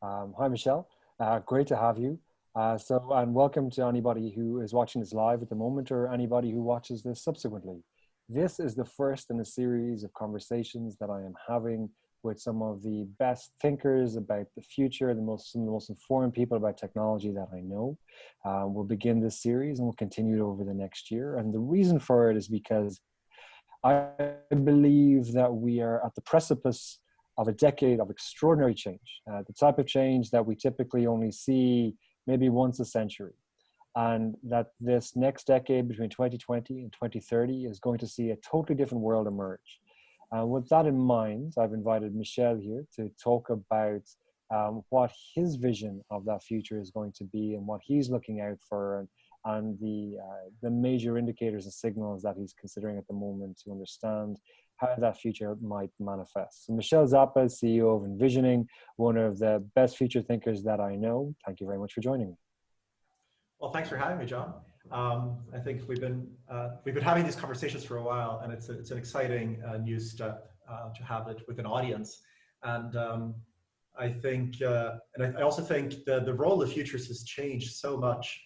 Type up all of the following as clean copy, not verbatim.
Hi, Michelle. Great to have you. And welcome to anybody who is watching this live at the moment or anybody who watches this subsequently. This is the first in a series of conversations that I am having with some of the best thinkers about the future, some of the most informed people about technology that I know. We'll begin this series and we'll continue it over the next year. And the reason for it is because I believe that we are at the precipice of a decade of extraordinary change, the type of change that we typically only see maybe once a century. And that this next decade between 2020 and 2030 is going to see a totally different world emerge. With that in mind, I've invited Michel here to talk about what his vision of that future is going to be and what he's looking out for, and the major indicators and signals that he's considering at the moment to understand how that future might manifest. So Michell Zappa, CEO of Envisioning, one of the best future thinkers that I know. Thank you very much for joining me. Well, thanks for having me, John. I think we've been having these conversations for a while, and it's an exciting new step to have it with an audience. And I think, and I also think the role of futurists has changed so much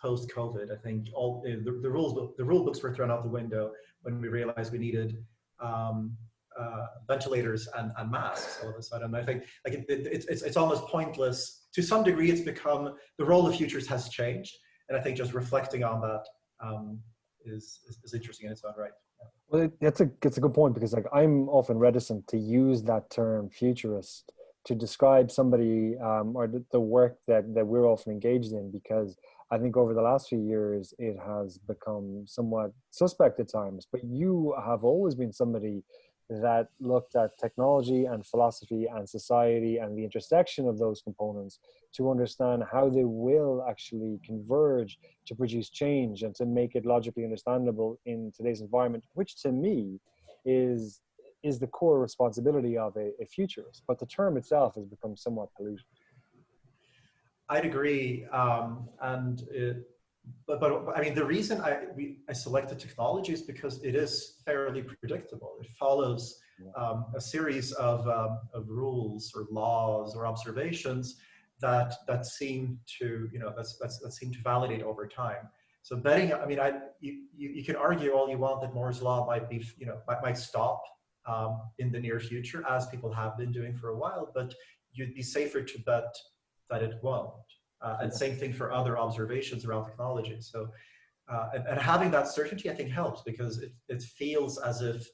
post COVID. I think all the rule books were thrown out the window when we realized we needed ventilators and masks all of a sudden. I think like it's almost pointless. To some degree, it's become, the role of futurists has changed, and I think just reflecting on that is interesting in its own right. Yeah. Well, it's a good point, because like I'm often reticent to use that term futurist to describe somebody or the work that we're often engaged in, because I think over the last few years it has become somewhat suspect at times. But you have always been somebody that looked at technology and philosophy and society and the intersection of those components to understand how they will actually converge to produce change and to make it logically understandable in today's environment, which to me is the core responsibility of a futurist. But the term itself has become somewhat polluted. I'd agree, but I mean, the reason I selected technology is because it is fairly predictable. It follows a series of rules or laws or observations that seem to that seem to validate over time. So betting, I mean, you can argue all you want that Moore's law might be might stop in the near future, as people have been doing for a while, but you'd be safer to bet that it won't. And same thing for other observations around technology. So, and having that certainty, I think, helps, because it feels as if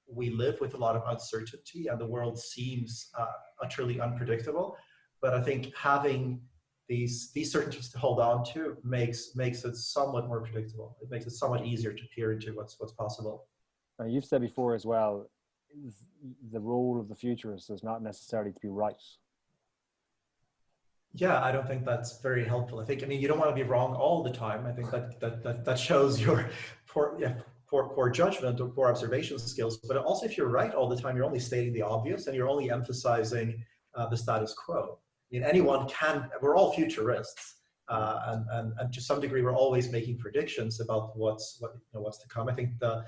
we live with a lot of uncertainty and the world seems utterly unpredictable. But I think having these certainties to hold on to makes it somewhat more predictable. It makes it somewhat easier to peer into what's possible. Now, you've said before as well, the role of the futurist is not necessarily to be right. Yeah, I don't think that's very helpful. I think, I mean, you don't want to be wrong all the time. I think that shows your poor judgment or poor observation skills. But also, if you're right all the time, you're only stating the obvious and you're only emphasizing the status quo. I mean, anyone can. We're all futurists, and to some degree, we're always making predictions about what's to come. I think the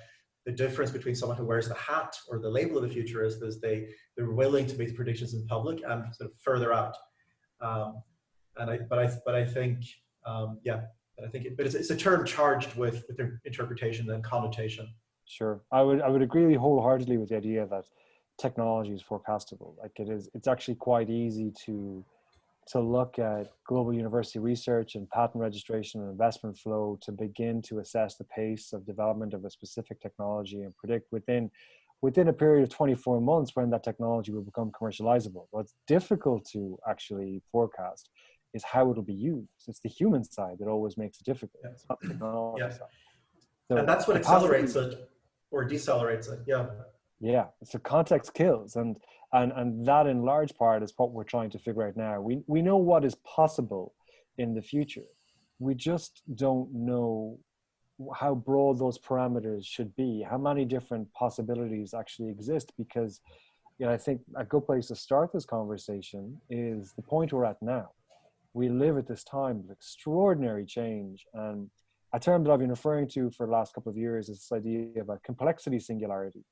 difference between someone who wears the hat or the label of a futurist is they're willing to make predictions in public and sort of further out. But I think it's a term charged with their interpretation and connotation. Sure, I would agree wholeheartedly with the idea that technology is forecastable. Like it's actually quite easy to look at global university research and patent registration and investment flow to begin to assess the pace of development of a specific technology and predict within a period of 24 months when that technology will become commercializable. What's difficult to actually forecast is how it'll be used. It's the human side that always makes it difficult. It's not the technology side. So and that's what accelerates it or decelerates it. Yeah. Yeah. So context kills, and that in large part is what we're trying to figure out now. We know what is possible in the future. We just don't know how broad those parameters should be, how many different possibilities actually exist, because I think a good place to start this conversation is the point we're at now. We live at this time of extraordinary change, and a term that I've been referring to for the last couple of years is this idea of a complexity singularity.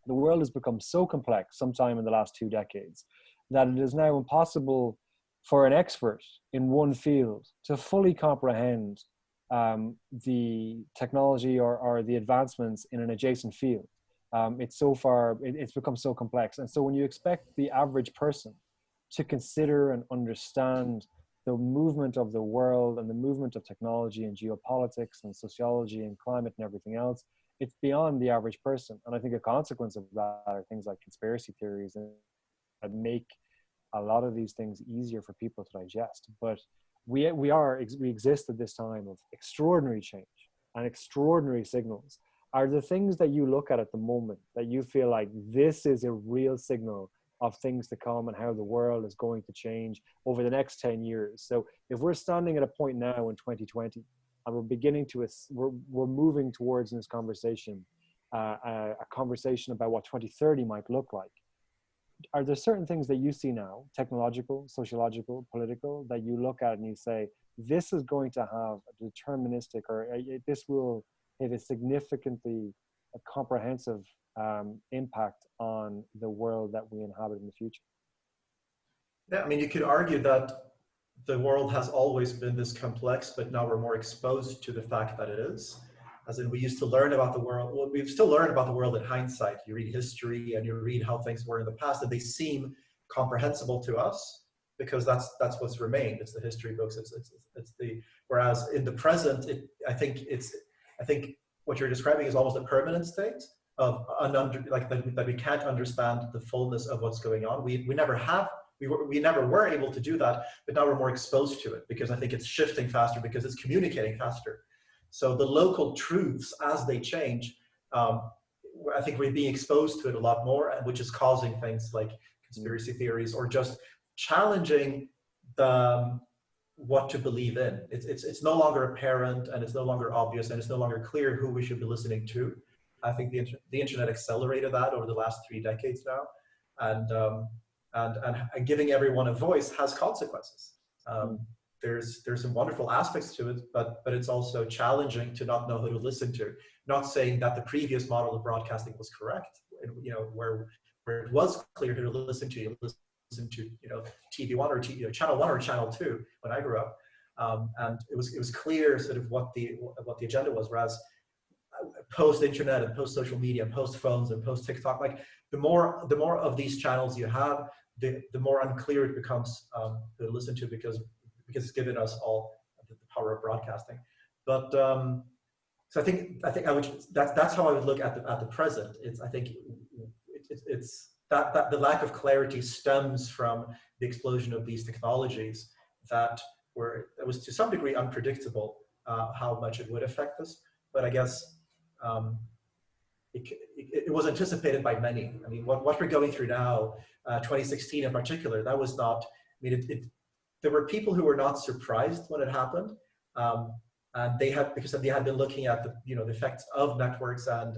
The world has become so complex sometime in the last 2 decades that it is now impossible for an expert in one field to fully comprehend the technology or the advancements in an adjacent field. It's become so complex. And so when you expect the average person to consider and understand the movement of the world and the movement of technology and geopolitics and sociology and climate and everything else, it's beyond the average person. And I think a consequence of that are things like conspiracy theories that make a lot of these things easier for people to digest. But we exist at this time of extraordinary change and extraordinary signals. Are the things that you look at the moment that you feel like this is a real signal of things to come and how the world is going to change over the next 10 years? So if we're standing at a point now in 2020 and we're moving towards in this conversation, a conversation about what 2030 might look like, are there certain things that you see now, technological, sociological, political, that you look at and you say, this is going to have a deterministic, or this will have a significantly comprehensive impact on the world that we inhabit in the future? Yeah, I mean, you could argue that the world has always been this complex, but now we're more exposed to the fact that it is. As in, we used to learn about the world. Well, we still learn about the world in hindsight. You read history and you read how things were in the past, and they seem comprehensible to us because that's what's remained. It's the history books. It's the, whereas in the present, I think what you're describing is almost a permanent state of that we can't understand the fullness of what's going on. We never have. We never were able to do that, but now we're more exposed to it because I think it's shifting faster because it's communicating faster. So the local truths, as they change, I think we're being exposed to it a lot more, which is causing things like conspiracy theories or just challenging what to believe in. It's no longer apparent, and it's no longer obvious, and it's no longer clear who we should be listening to. I think the internet accelerated that over the last 3 decades now, and giving everyone a voice has consequences. There's some wonderful aspects to it, but it's also challenging to not know who to listen to. Not saying that the previous model of broadcasting was correct, where it was clear who to listen to. You listen to TV1 or Channel 1 or Channel 2 when I grew up, and it was clear sort of what the agenda was. Whereas post internet and post social media, and post phones and post TikTok, like the more of these channels you have, the more unclear it becomes to listen to because it's given us all the power of broadcasting. But so I think that's how I would look at the present. I think it's that the lack of clarity stems from the explosion of these technologies that was to some degree unpredictable how much it would affect us. But I guess it was anticipated by many. I mean, what we're going through now, 2016 in particular, that was not. I mean, there were people who were not surprised when it happened, and because they had been looking at the effects of networks and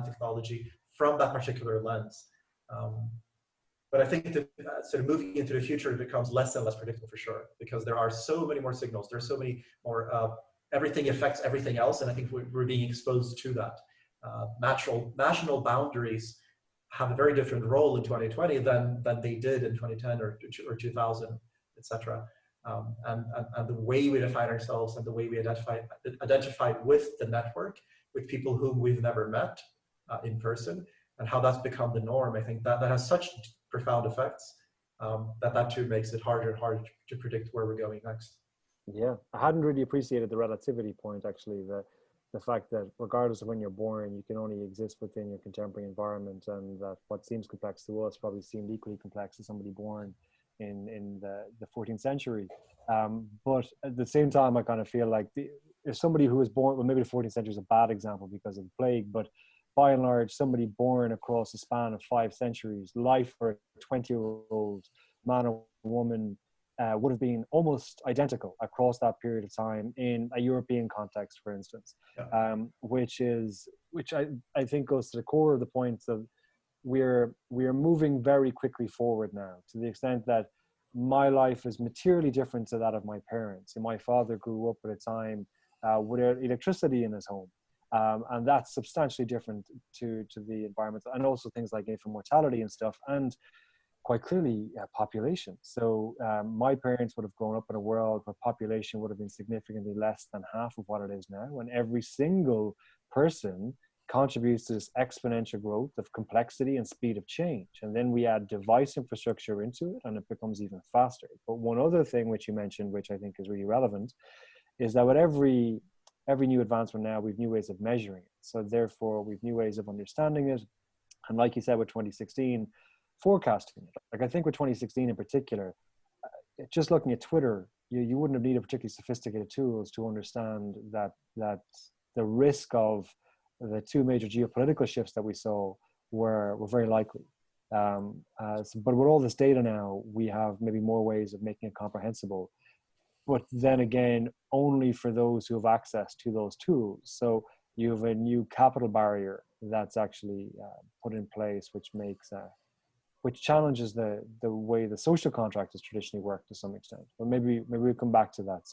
technology from that particular lens. But I think that sort of moving into the future, it becomes less and less predictable for sure, because there are so many more signals. There's so many more. Everything affects everything else, and I think we're being exposed to that. National boundaries have a very different role in 2020 than they did in 2010 or 2000. Etc. And the way we define ourselves and the way we identify with the network, with people whom we've never met in person, and how that's become the norm. I think that has such profound effects that too makes it harder and harder to predict where we're going next. Yeah, I hadn't really appreciated the relativity point, actually, the fact that regardless of when you're born, you can only exist within your contemporary environment, and that what seems complex to us probably seemed equally complex to somebody born in the 14th century. But at the same time, I kind of feel like if somebody who was born, well, maybe the 14th century is a bad example because of the plague, but by and large, somebody born across a span of 5 centuries, life for a 20-year-old man or woman would have been almost identical across that period of time in a European context, for instance, yeah. which I think goes to the core of the point of we're moving very quickly forward now, to the extent that my life is materially different to that of my parents. And my father grew up at a time without electricity in his home. And that's substantially different to the environment, and also things like infant mortality and stuff. And quite clearly population. So my parents would have grown up in a world where population would have been significantly less than half of what it is now, and every single person contributes to this exponential growth of complexity and speed of change. And then we add device infrastructure into it, and it becomes even faster. But one other thing which you mentioned, which I think is really relevant, is that with every new advancement now, we've new ways of measuring it. So therefore, we've new ways of understanding it. And like you said, with 2016, forecasting it. Like I think with 2016 in particular, just looking at Twitter, you wouldn't have needed particularly sophisticated tools to understand that the risk of the two major geopolitical shifts that we saw were very likely. But with all this data now, we have maybe more ways of making it comprehensible. But then again, only for those who have access to those tools. So you have a new capital barrier that's actually put in place, which challenges the way the social contract has traditionally worked to some extent. But maybe we'll come back to that.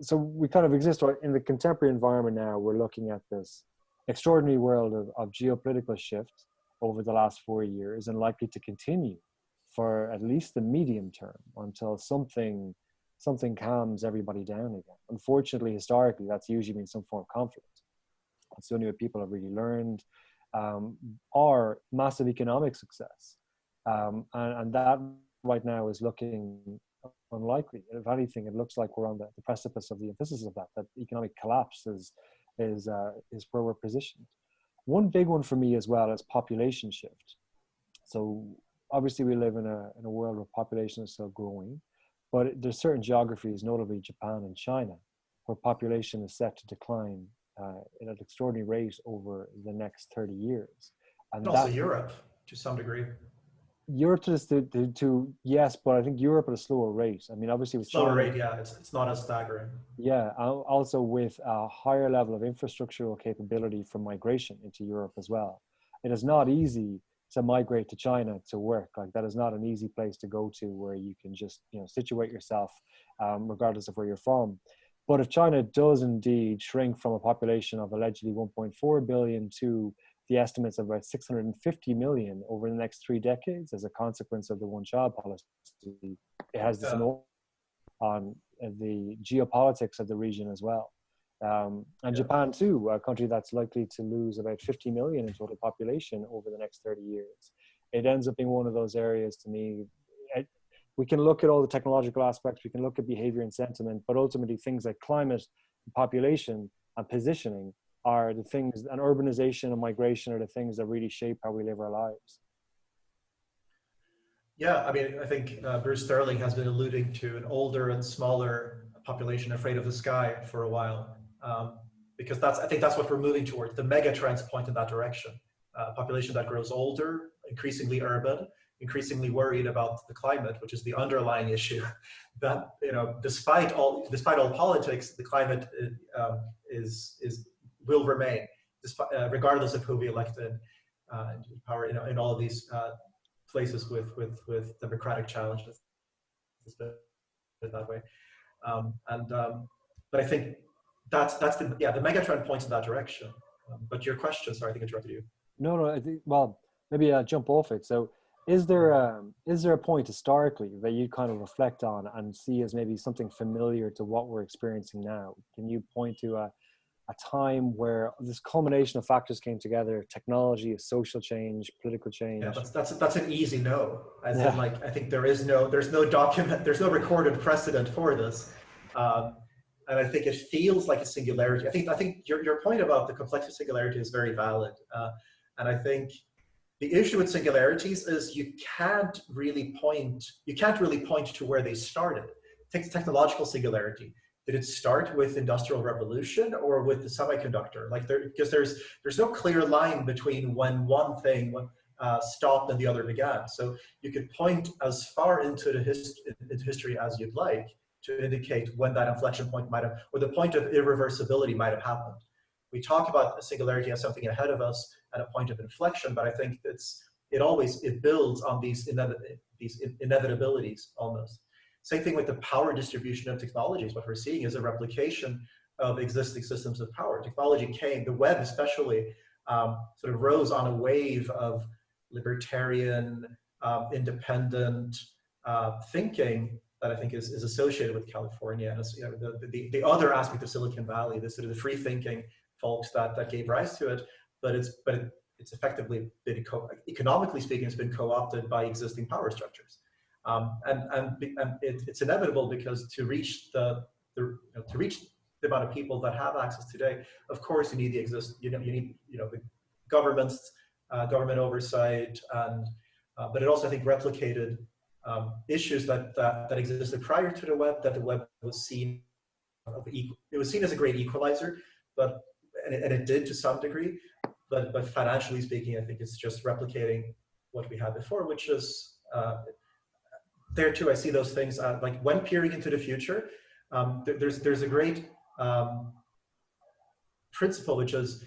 So we kind of exist in the contemporary environment now. We're looking at this extraordinary world of geopolitical shift over the last 4 years, and likely to continue for at least the medium term until something calms everybody down again. Unfortunately, historically, that's usually been some form of conflict. It's the only way people have really learned, or massive economic success. And that right now is looking unlikely. If anything, it looks like we're on the precipice of the antithesis of that economic collapse is where we're positioned. One big one for me as well is population shift. So obviously we live in a world where population is still growing, but there's certain geographies, notably Japan and China, where population is set to decline at an extraordinary rate over the next 30 years. And also Europe to some degree. Europe to yes, but I think Europe at a slower rate. I mean, obviously with slower rate, yeah, it's not as staggering. Yeah, also with a higher level of infrastructural capability for migration into Europe as well. It is not easy to migrate to China to work. Like that is not an easy place to go to where you can just situate yourself, regardless of where you're from. But if China does indeed shrink from a population of allegedly 1.4 billion to the estimates of about 650 million over the next 3 decades as a consequence of the one-child policy, it has this enormous on the geopolitics of the region as well. And Japan too, a country that's likely to lose about 50 million in total population over the next 30 years. It ends up being one of those areas to me. We can look at all the technological aspects, we can look at behavior and sentiment, but ultimately things like climate, population, and positioning are the things, and urbanization and migration are the things that really shape how we live our lives. Yeah, I mean, I think Bruce Sterling has been alluding to an older and smaller population afraid of the sky for a while, because I think that's what we're moving towards. The mega trends point in that direction. Population that grows older, increasingly urban, increasingly worried about the climate, which is the underlying issue. That despite all politics, the climate will remain, regardless of who we elect in power. In all of these places with democratic challenges, that way. But I think that's the megatrend points in that direction. But your question, sorry, I think I interrupted you. No, I think, well, maybe I'll jump off it. So is there a point historically that you kind of reflect on and see as maybe something familiar to what we're experiencing now? Can you point to a time where this culmination of factors came together: technology, social change, political change? Yeah, that's an easy no. As in, like, I think there's no recorded precedent for this, and I think it feels like a singularity. I think your point about the complexity of singularity is very valid, and I think the issue with singularities is you can't really point to where they started. Take technological singularity. Did it start with Industrial Revolution or with the semiconductor? Because there's no clear line between when one thing stopped and the other began. So you could point as far into history as you'd like to indicate when that inflection point might have, or the point of irreversibility might have happened. We talk about a singularity as something ahead of us at a point of inflection, but I think it builds on these inevitabilities almost. Same thing with the power distribution of technologies. What we're seeing is a replication of existing systems of power. Technology came, the web especially, sort of rose on a wave of libertarian, independent thinking that I think is associated with California. And you know, the other aspect of Silicon Valley, the sort of the free thinking folks that gave rise to it, but it's effectively been economically speaking, it's been co-opted by existing power structures. And it's inevitable, because to reach to reach the amount of people that have access today, of course you need you need the governments, government oversight, and but it also, I think, replicated issues that existed prior to the web, that the web was seen it was seen as a great equalizer, but and it did to some degree, but financially speaking, I think it's just replicating what we had before, which is there too. I see those things like when peering into the future. There's a great principle, which is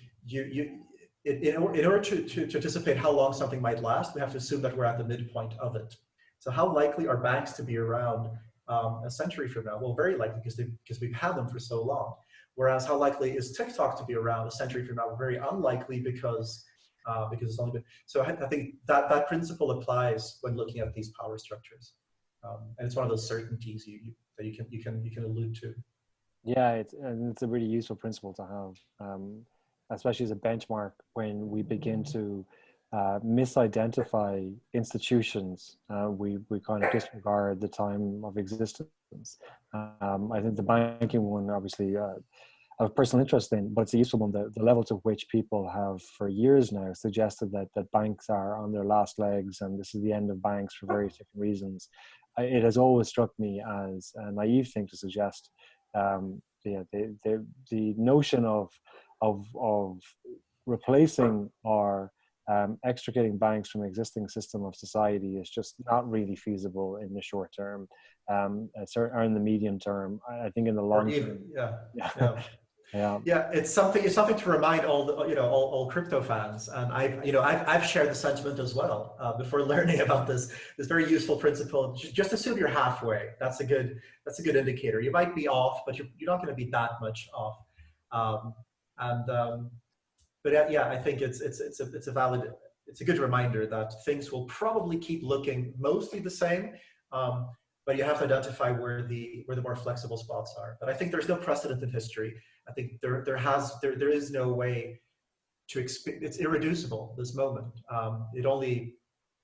in order to anticipate how long something might last, we have to assume that we're at the midpoint of it. So how likely are banks to be around a century from now? Well, very likely, because we've had them for so long. Whereas how likely is TikTok to be around a century from now? Very unlikely, because it's only been. So I think that principle applies when looking at these power structures, and it's one of those certainties that you can allude to. Yeah, it's a really useful principle to have, especially as a benchmark when we begin to misidentify institutions. We kind of disregard the time of existence. I think the banking one, obviously, I have personal interest in, but it's a useful one. The level to which people have for years now suggested that banks are on their last legs and this is the end of banks for various different reasons. It has always struck me as a naive thing to suggest. The notion of replacing or extricating banks from existing system of society is just not really feasible in the short term, or in the medium term. I think in the long term, yeah, it's something to remind all all crypto fans, and I've shared the sentiment as well before learning about this very useful principle. Just assume you're halfway. That's a good indicator. You might be off, but you're not going to be that much off. But yeah, I think it's a good reminder that things will probably keep looking mostly the same. But you have to identify where the more flexible spots are. But I think there's no precedent in history. I think there is no way to it's irreducible, this moment.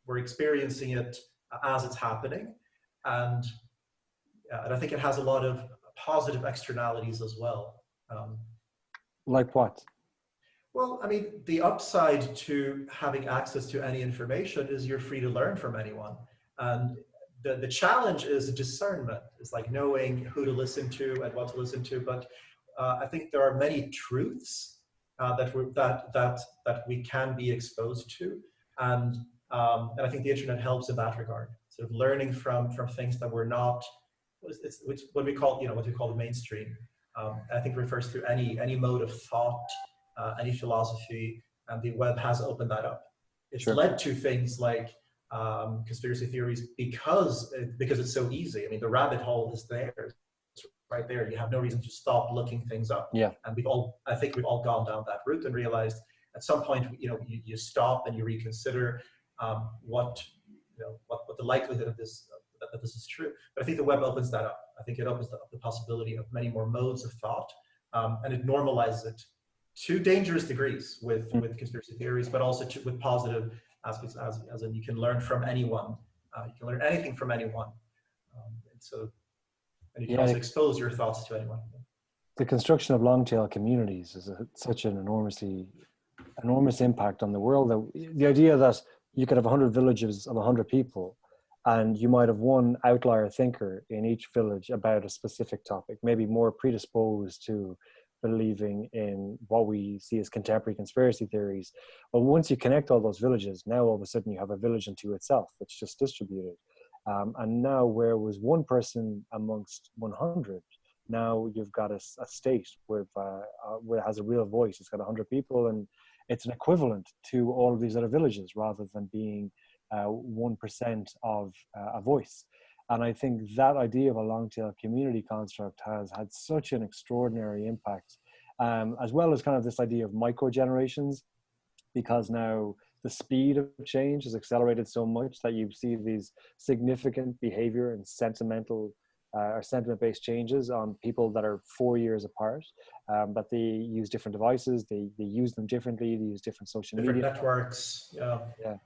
We're experiencing it as it's happening, and I think it has a lot of positive externalities as well. Like what? Well, I mean, the upside to having access to any information is you're free to learn from anyone, and the challenge is discernment. It's like knowing who to listen to and what to listen to. But I think there are many truths that we can be exposed to, and I think the internet helps in that regard. Sort of learning from things that we're not, which what we call the mainstream. I think refers to any mode of thought, any philosophy, and the web has opened that up. It's led to things like conspiracy theories because it's so easy. I mean, the rabbit hole is there. It's right there. You have no reason to stop looking things up. Yeah. And I think we've all gone down that route and realized at some point, you stop and you reconsider what the likelihood of this that this is true. But I think the web opens that up. I think it opens up the possibility of many more modes of thought, and it normalizes it to dangerous degrees with conspiracy theories, but also with positive aspects, as in you can learn from anyone. You can learn anything from anyone. And you can also expose your thoughts to anyone. The construction of long tail communities is such an enormous impact on the world. That the idea that you could have 100 villages of 100 people, and you might have one outlier thinker in each village about a specific topic, maybe more predisposed to believing in what we see as contemporary conspiracy theories. But once you connect all those villages, now all of a sudden you have a village unto itself that's just distributed. And now where was one person amongst 100, now you've got a state where it has a real voice. It's got 100 people, and it's an equivalent to all of these other villages rather than being 1% of a voice. And I think that idea of a long tail community construct has had such an extraordinary impact, as well as kind of this idea of micro generations, because now the speed of change has accelerated so much that you see these significant behavior and sentimental or sentiment-based changes on people that are 4 years apart, but they use different devices, they use them differently, they use different social Different media. networks. Yeah. Yeah.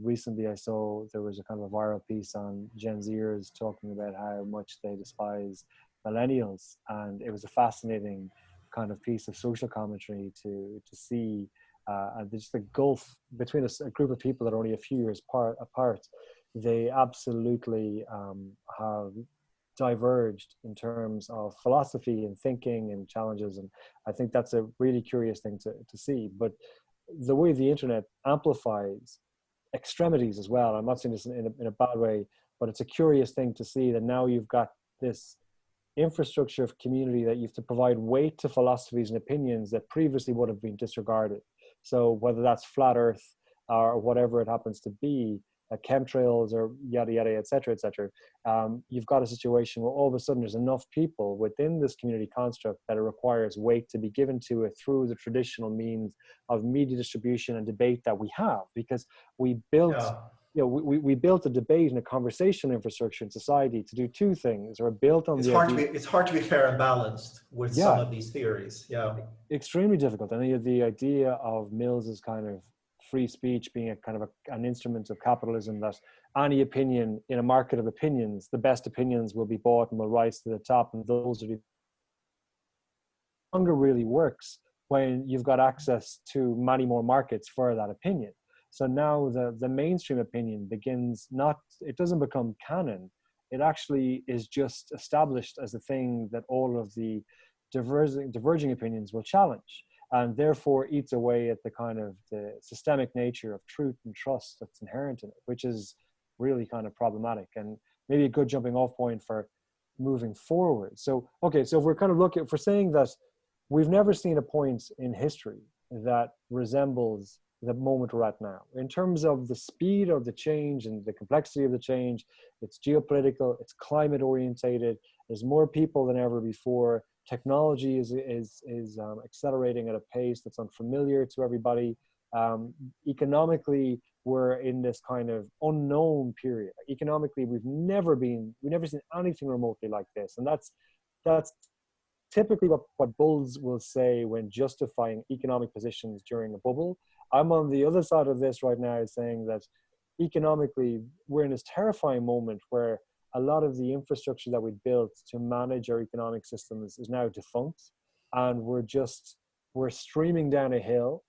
Recently I saw there was a kind of a viral piece on Gen Zers talking about how much they despise millennials, and it was a fascinating kind of piece of social commentary to see, and just the gulf between a group of people that are only a few years apart. They absolutely have diverged in terms of philosophy and thinking and challenges, and I think that's a really curious thing to see. But the way the internet amplifies extremities as well, I'm not saying this in a bad way, but it's a curious thing to see that now you've got this infrastructure of community that you have to provide weight to philosophies and opinions that previously would have been disregarded. So whether that's flat earth or whatever it happens to be, chemtrails or yada yada, etc., etc., you've got a situation where all of a sudden there's enough people within this community construct that it requires weight to be given to it through the traditional means of media distribution and debate that we have, because we built Yeah. we built a debate and a conversation infrastructure in society to do two things, or built on It's the idea. it's hard to be fair and balanced with some Yeah, of these theories. Yeah. extremely difficult. And the idea of Mills's kind of free speech being a kind of an instrument of capitalism, that any opinion in a market of opinions, the best opinions will be bought and will rise to the top, and those are the longer really works when you've got access to many more markets for that opinion. So now the mainstream opinion begins not, it doesn't become canon. It actually is just established as a thing that all of the diverging opinions will challenge, and therefore eats away at the kind of the systemic nature of truth and trust that's inherent in it, which is really kind of problematic and maybe a good jumping off point for moving forward. So, okay, so if we're kind of looking, if we're saying that we've never seen a point in history that resembles the moment we're at now, in terms of the speed of the change and the complexity of the change. It's geopolitical, it's climate orientated, there's more people than ever before. Technology is accelerating at a pace that's unfamiliar to everybody. Economically, we're in this kind of unknown period. Economically, we've never seen anything remotely like this, and that's typically what bulls will say when justifying economic positions during a bubble. I'm on the other side of this right now, saying that economically, we're in this terrifying moment where a lot of the infrastructure that we built to manage our economic systems is now defunct, and we're streaming down a hill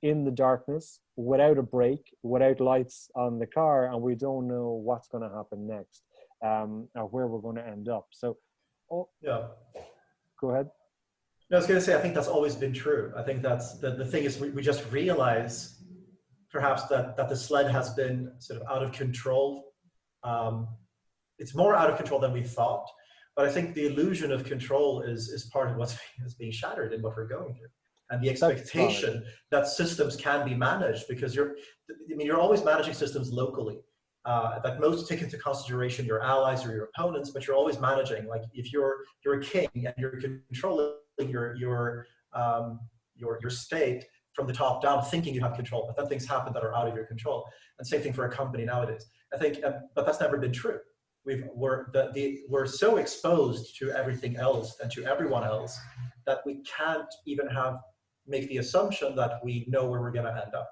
in the darkness without a brake, without lights on the car, and we don't know what's going to happen next, or where we're going to end up. So, Yeah. Go ahead. No, I was going to say, I think that's always been true. I think that's the thing is we just realize perhaps that the sled has been sort of out of control. It's more out of control than we thought. But I think the illusion of control is part of what's being shattered in what we're going through. And the expectation that systems can be managed, because you're always managing systems locally. That most take into consideration your allies or your opponents, but you're always managing. Like if you're a king and you're controlling your state from the top down, thinking you have control, but then things happen that are out of your control. And same thing for a company nowadays. I think, but that's never been true. We're so exposed to everything else and to everyone else that we can't even make the assumption that we know where we're going to end up.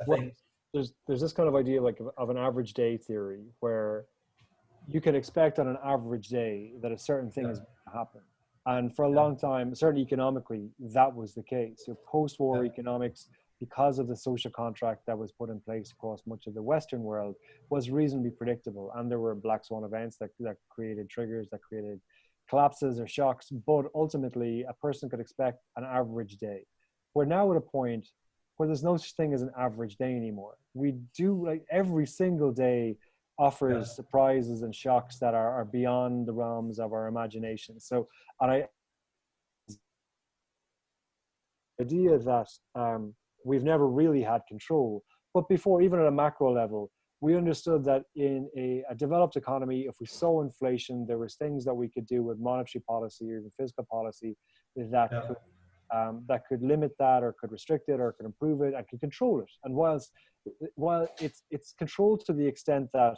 I think there's this kind of idea like of an average day theory, where you can expect on an average day that a certain thing is going to happen. And for a long time, certainly economically, that was the case. Your post-war economics, because of the social contract that was put in place across much of the Western world, was reasonably predictable. And there were black swan events that created triggers, that created collapses or shocks. But ultimately, a person could expect an average day. We're now at a point where there's no such thing as an average day anymore. We do, like, every single day offers surprises and shocks that are beyond the realms of our imagination. So, and idea that we've never really had control. But before, even at a macro level, we understood that in a developed economy, if we saw inflation, there was things that we could do with monetary policy or even fiscal policy that could that could limit that, or could restrict it, or could improve it, and could control it. And while it's controlled to the extent that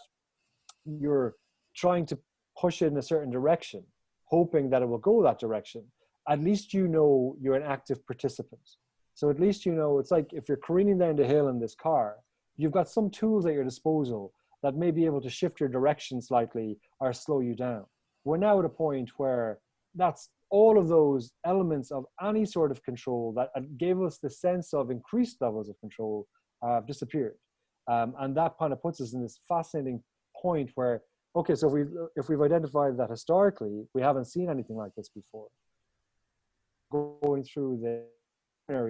you're trying to push it in a certain direction, hoping that it will go that direction, at least you know you're an active participant. So at least you know, it's like if you're careening down the hill in this car, you've got some tools at your disposal that may be able to shift your direction slightly or slow you down. We're now at a point where that's all of those elements of any sort of control that gave us the sense of increased levels of control have disappeared. And that kind of puts us in this fascinating point where, okay, so if we've identified that historically, we haven't seen anything like this before. Going through the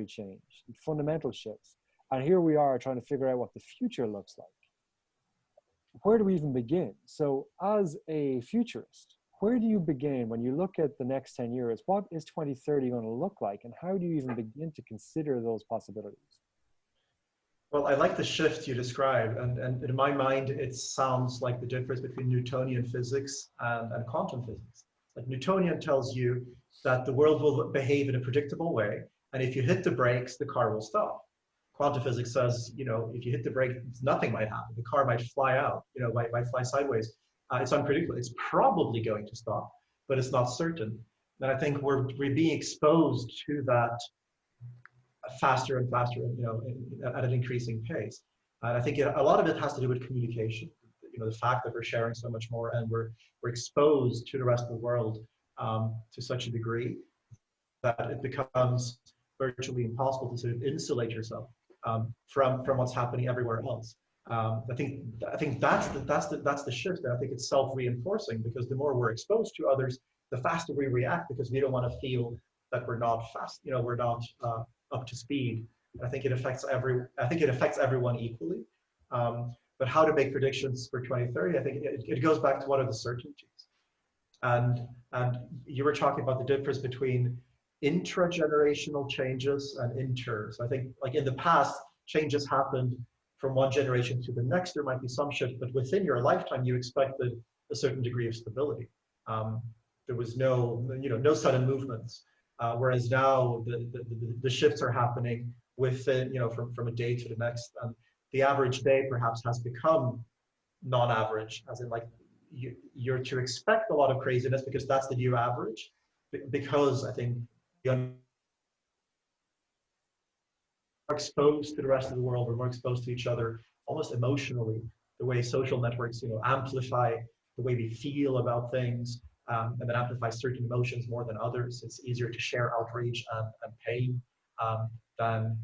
change, fundamental shifts. And here we are trying to figure out what the future looks like. Where do we even begin? So as a futurist, where do you begin when you look at the next 10 years? What is 2030 going to look like? And how do you even begin to consider those possibilities? Well, I like the shift you described. And in my mind, it sounds like the difference between Newtonian physics and quantum physics. Like Newtonian tells you that the world will behave in a predictable way. And if you hit the brakes, the car will stop. Quantum physics says, you know, if you hit the brake, nothing might happen. The car might fly out, you know, might fly sideways. It's unpredictable. It's probably going to stop, but it's not certain. And I think we're being exposed to that faster and faster, you know, at an increasing pace. And I think a lot of it has to do with communication. You know, the fact that we're sharing so much more and we're exposed to the rest of the world to such a degree that it becomes virtually impossible to sort of insulate yourself from what's happening everywhere else. I think that's the shift, and I think it's self-reinforcing, because the more we're exposed to others, the faster we react, because we don't want to feel that we're not fast, you know, we're not up to speed. I think it affects everyone equally. But how to make predictions for 2030? I think it goes back to what are the certainties, and you were talking about the difference between intra-generational changes and inter. So I think, like in the past, changes happened from one generation to the next. There might be some shift, but within your lifetime, you expected a certain degree of stability. There was no sudden movements. Whereas now the shifts are happening within, you know, from a day to the next. And the average day perhaps has become non-average, as in, like, you're to expect a lot of craziness because that's the new average. Because I think you're more exposed to the rest of the world, we're more exposed to each other almost emotionally, the way social networks, you know, amplify the way we feel about things, and then amplify certain emotions more than others. It's easier to share outrage and pain than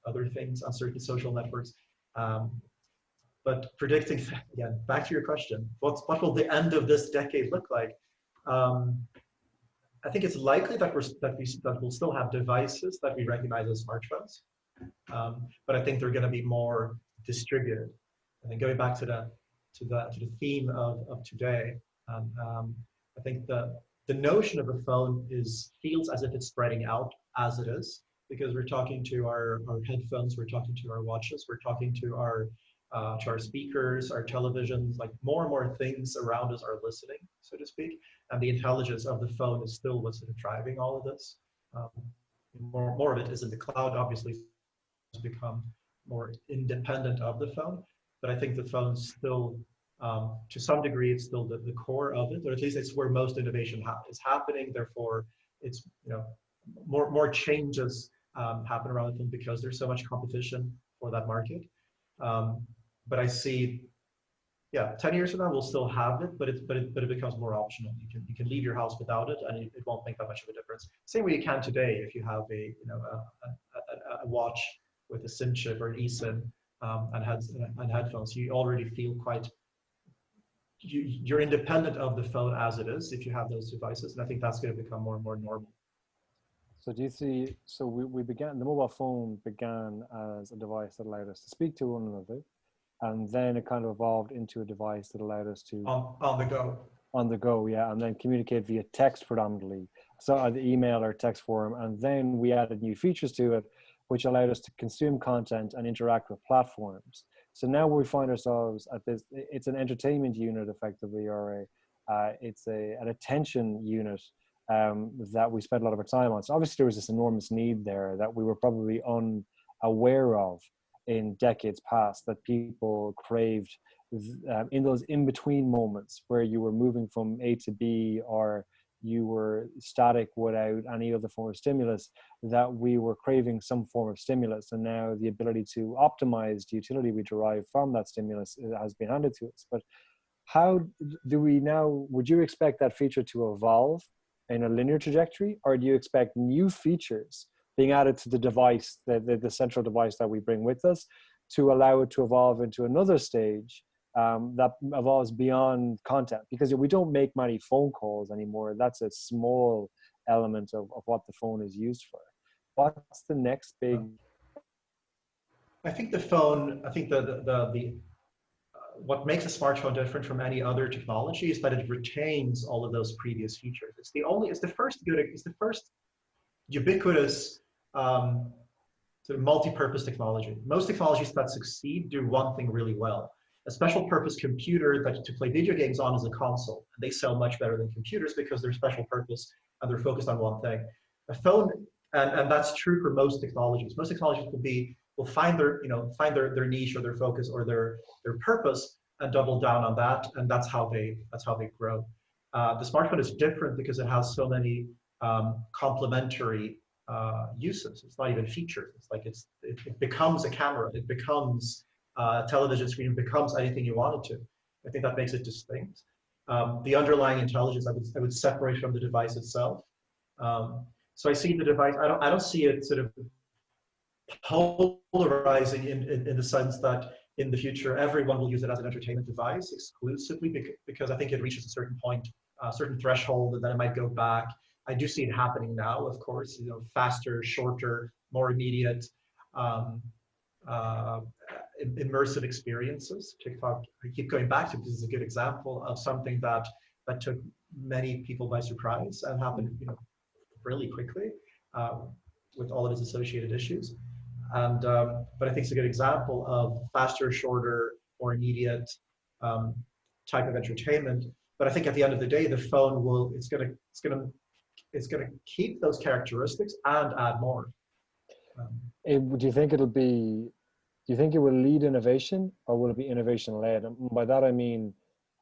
other things on certain social networks. But predicting, again, back to your question, what will the end of this decade look like? I think it's likely that we'll still have devices that we recognize as smartphones, but I think they're going to be more distributed. And then going back to the theme of today, I think the notion of a phone feels as if it's spreading out as it is, because we're talking to our headphones, we're talking to our watches, we're talking to our speakers, our televisions. Like, more and more things around us are listening, so to speak, and the intelligence of the phone is still what's sort of driving all of this. More of it is in the cloud, obviously. It's become more independent of the phone, but I think the phone's still, to some degree, it's still the core of it, or at least it's where most innovation is happening. Therefore, it's, you know, more changes happen around the phone because there's so much competition for that market. But I see, 10 years from now we'll still have it, but it becomes more optional. You can leave your house without it, and it won't make that much of a difference. Same way you can today if you have a watch with a SIM chip or an eSIM and headphones. You already feel quite. You're independent of the phone as it is if you have those devices, and I think that's going to become more and more normal. So do you see? So the mobile phone began as a device that allowed us to speak to one another. And then it kind of evolved into a device that allowed us to on the go. On the go, yeah, and then communicate via text predominantly, so either email or text form. And then we added new features to it, which allowed us to consume content and interact with platforms. So now we find ourselves at this. It's an entertainment unit, effectively, or an attention unit that we spent a lot of our time on. So obviously there was this enormous need there that we were probably unaware of in decades past, that people craved in those in-between moments where you were moving from A to B, or you were static without any other form of stimulus, that we were craving some form of stimulus. And now the ability to optimize the utility we derive from that stimulus has been handed to us. But how do we now, would you expect that feature to evolve in a linear trajectory, or do you expect new features being added to the device, the central device that we bring with us, to allow it to evolve into another stage that evolves beyond content? Because we don't make many phone calls anymore. That's a small element of what the phone is used for. What's the next big? I think the phone, I think what makes a smartphone different from any other technology is that it retains all of those previous features. It's the first ubiquitous sort of multi-purpose technology. Most technologies that succeed do one thing really well. A special purpose computer that to play video games on is a console. And they sell much better than computers because they're special purpose and they're focused on one thing. A phone, and that's true for most technologies. Most technologies will find their niche or their focus or their purpose and double down on that, and that's how they grow. The smartphone is different because it has so many complementary uses. It's not even features. It's like it becomes a camera. It becomes a television screen. It becomes anything you want it to. I think that makes it distinct. The underlying intelligence I would separate from the device itself. So I see the device. I don't see it sort of polarizing in the sense that in the future everyone will use it as an entertainment device exclusively, because I think it reaches a certain point, a certain threshold, and then it might go back. I do see it happening now, of course, faster, shorter, more immediate, immersive experiences. TikTok, I keep going back to because it's a good example of something that took many people by surprise and happened, really quickly, with all of its associated issues. And but I think it's a good example of faster, shorter, more immediate type of entertainment. But I think at the end of the day, the phone it's gonna keep those characteristics and add more. Do you think it will lead innovation, or will it be innovation led? And by that I mean,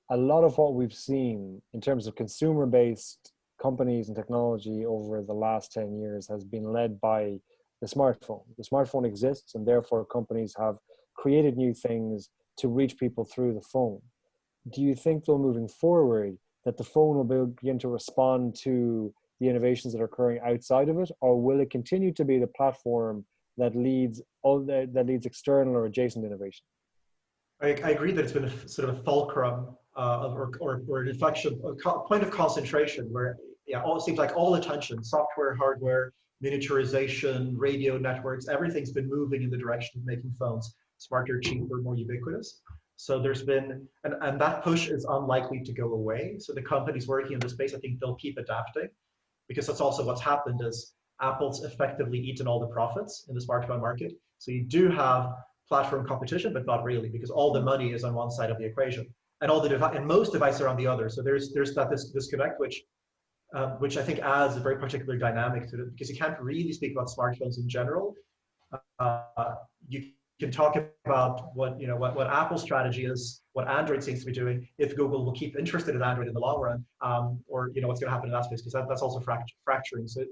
a lot of what we've seen in terms of consumer-based companies and technology over the last 10 years has been led by the smartphone. The smartphone exists, and therefore companies have created new things to reach people through the phone. Do you think, though, moving forward, that the phone will begin to respond to the innovations that are occurring outside of it, or will it continue to be the platform that leads external or adjacent innovation? I agree that it's been a sort of a fulcrum or an inflection, a point of concentration where it seems like all attention, software, hardware, miniaturization, radio networks, everything's been moving in the direction of making phones smarter, cheaper, more ubiquitous. So there's been, and that push is unlikely to go away. So the companies working in this space, I think they'll keep adapting, because that's also what's happened is Apple's effectively eaten all the profits in the smartphone market. So you do have platform competition, but not really, because all the money is on one side of the equation, and most devices are on the other. So there's this disconnect, which I think adds a very particular dynamic to it, because you can't really speak about smartphones in general. You can talk about what Apple's strategy is, what Android seems to be doing, if Google will keep interested in Android in the long run, or what's going to happen in that space, because that's also fracturing. So I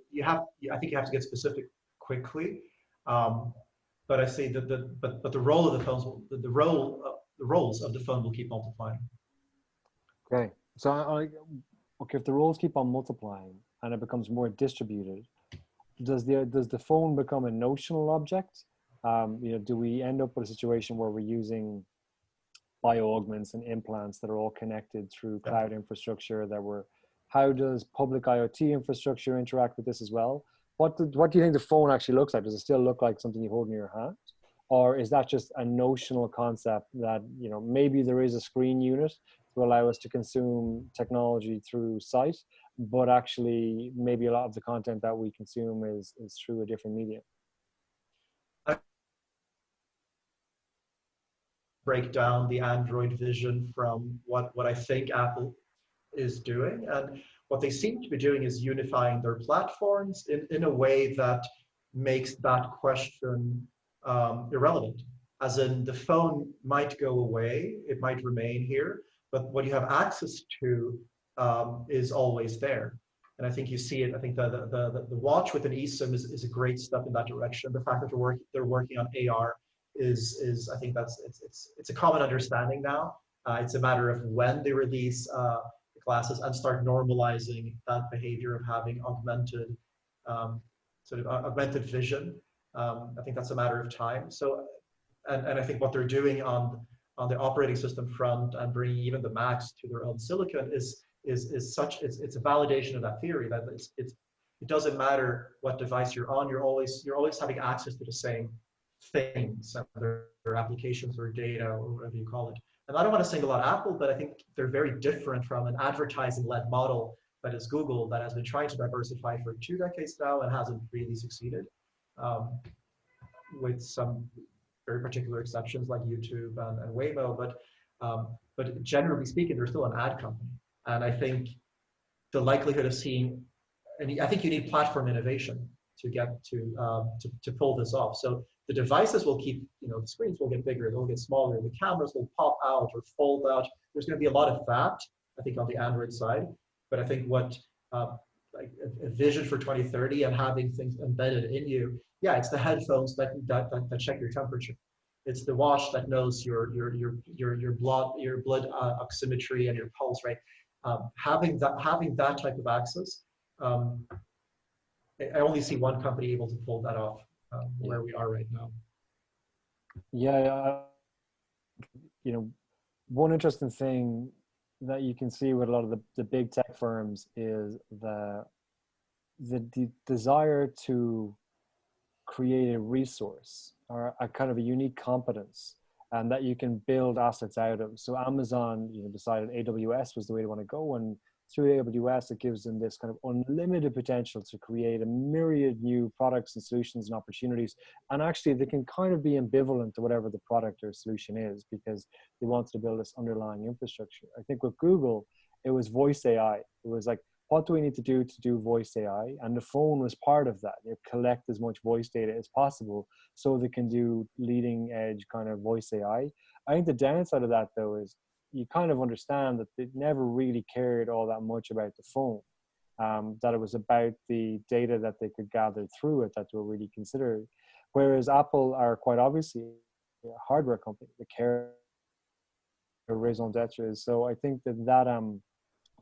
think you have to get specific quickly. But I see that the role of the phones, the roles of the phone will keep multiplying. Okay, so if the roles keep on multiplying and it becomes more distributed, does the phone become a notional object? Do we end up with a situation where we're using bio-augments and implants that are all connected through cloud infrastructure? How does public IoT infrastructure interact with this as well? What do you think the phone actually looks like? Does it still look like something you hold in your hand? Or is that just a notional concept that, maybe there is a screen unit to allow us to consume technology through sight, but actually maybe a lot of the content that we consume is through a different medium? Break down the Android vision from what I think Apple is doing. And what they seem to be doing is unifying their platforms in a way that makes that question irrelevant. As in, the phone might go away, it might remain here, but what you have access to is always there. And I think you see it. I think the watch with an eSIM is a great step in that direction. The fact that they're working on AR is I think it's a common understanding now. It's a matter of when they release the glasses and start normalizing that behavior of having augmented augmented vision. I think that's a matter of time. So, and I think what they're doing on the operating system front and bringing even the Macs to their own silicon is such it's a validation of that theory that it doesn't matter what device you're on, you're always having access to the same things, their applications or data or whatever you call it. And I don't want to single out Apple, but I think they're very different from an advertising-led model that is Google, that has been trying to diversify for 2 decades now and hasn't really succeeded, with some very particular exceptions like YouTube and Waymo. But generally speaking, they're still an ad company. And I think the likelihood of seeing, and I think you need platform innovation to get to pull this off. So the devices will keep, the screens will get bigger, they'll get smaller, the cameras will pop out or fold out. There's going to be a lot of that, I think, on the Android side. But I think what like a vision for 2030 and having things embedded in you, yeah, it's the headphones that check your temperature. It's the watch that knows your blood oximetry and your pulse rate. Having that type of access, I only see one company able to pull that off where we are right now. Yeah, one interesting thing that you can see with a lot of the big tech firms is the desire to create a resource or a kind of a unique competence and that you can build assets out of. So Amazon, decided AWS was the way to want to go, and through AWS, it gives them this kind of unlimited potential to create a myriad new products and solutions and opportunities. And actually, they can kind of be ambivalent to whatever the product or solution is because they wanted to build this underlying infrastructure. I think with Google, it was voice AI. It was like, what do we need to do voice AI? And the phone was part of that. Collect as much voice data as possible so they can do leading edge kind of voice AI. I think the downside of that, though, is you kind of understand that they never really cared all that much about the phone, that it was about the data that they could gather through it that they were really considered. Whereas Apple are quite obviously a hardware company. They care raison d'etre. So I think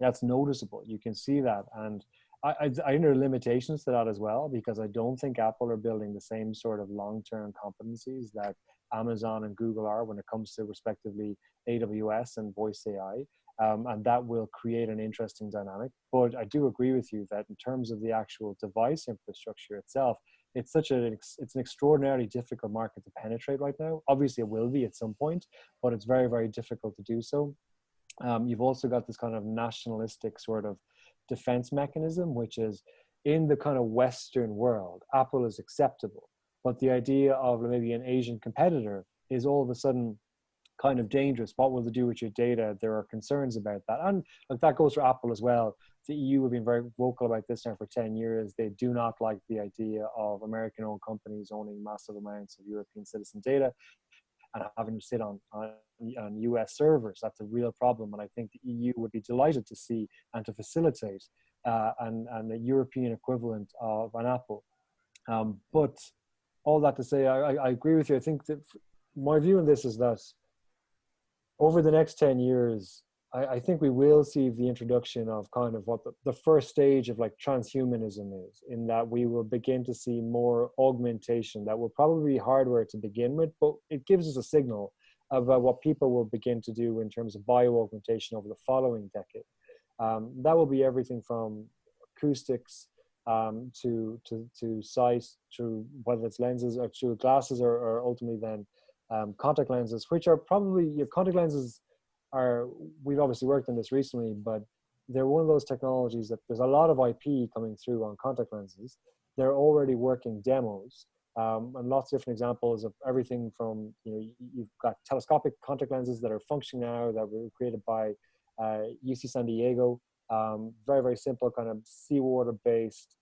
that's noticeable. You can see that. And I think there are limitations to that as well, because I don't think Apple are building the same sort of long-term competencies that Amazon and Google are when it comes to respectively AWS and voice AI. And that will create an interesting dynamic. But I do agree with you that in terms of the actual device infrastructure itself, it's an extraordinarily difficult market to penetrate right now. Obviously, it will be at some point, but it's very, very difficult to do so. You've also got this kind of nationalistic sort of defense mechanism, which is in the kind of Western world, Apple is acceptable. But the idea of maybe an Asian competitor is all of a sudden kind of dangerous. What will they do with your data? There are concerns about that. And that goes for Apple as well. The EU have been very vocal about this now for 10 years. They do not like the idea of American-owned companies owning massive amounts of European citizen data and having to sit on US servers. That's a real problem. And I think the EU would be delighted to see and to facilitate a European equivalent of an Apple. But all that to say, I agree with you. I think that my view on this is that over the next 10 years, I think we will see the introduction of kind of what the first stage of like transhumanism is, in that we will begin to see more augmentation that will probably be hardware to begin with, but it gives us a signal about what people will begin to do in terms of bio-augmentation over the following decade. That will be everything from acoustics to sight, to whether it's lenses or to glasses or ultimately then contact lenses, which are probably, contact lenses are, we've obviously worked on this recently, but they're one of those technologies that there's a lot of IP coming through on contact lenses. They're already working demos, and lots of different examples of everything from, you've got telescopic contact lenses that are functioning now that were created by UC San Diego. Very, very simple kind of seawater based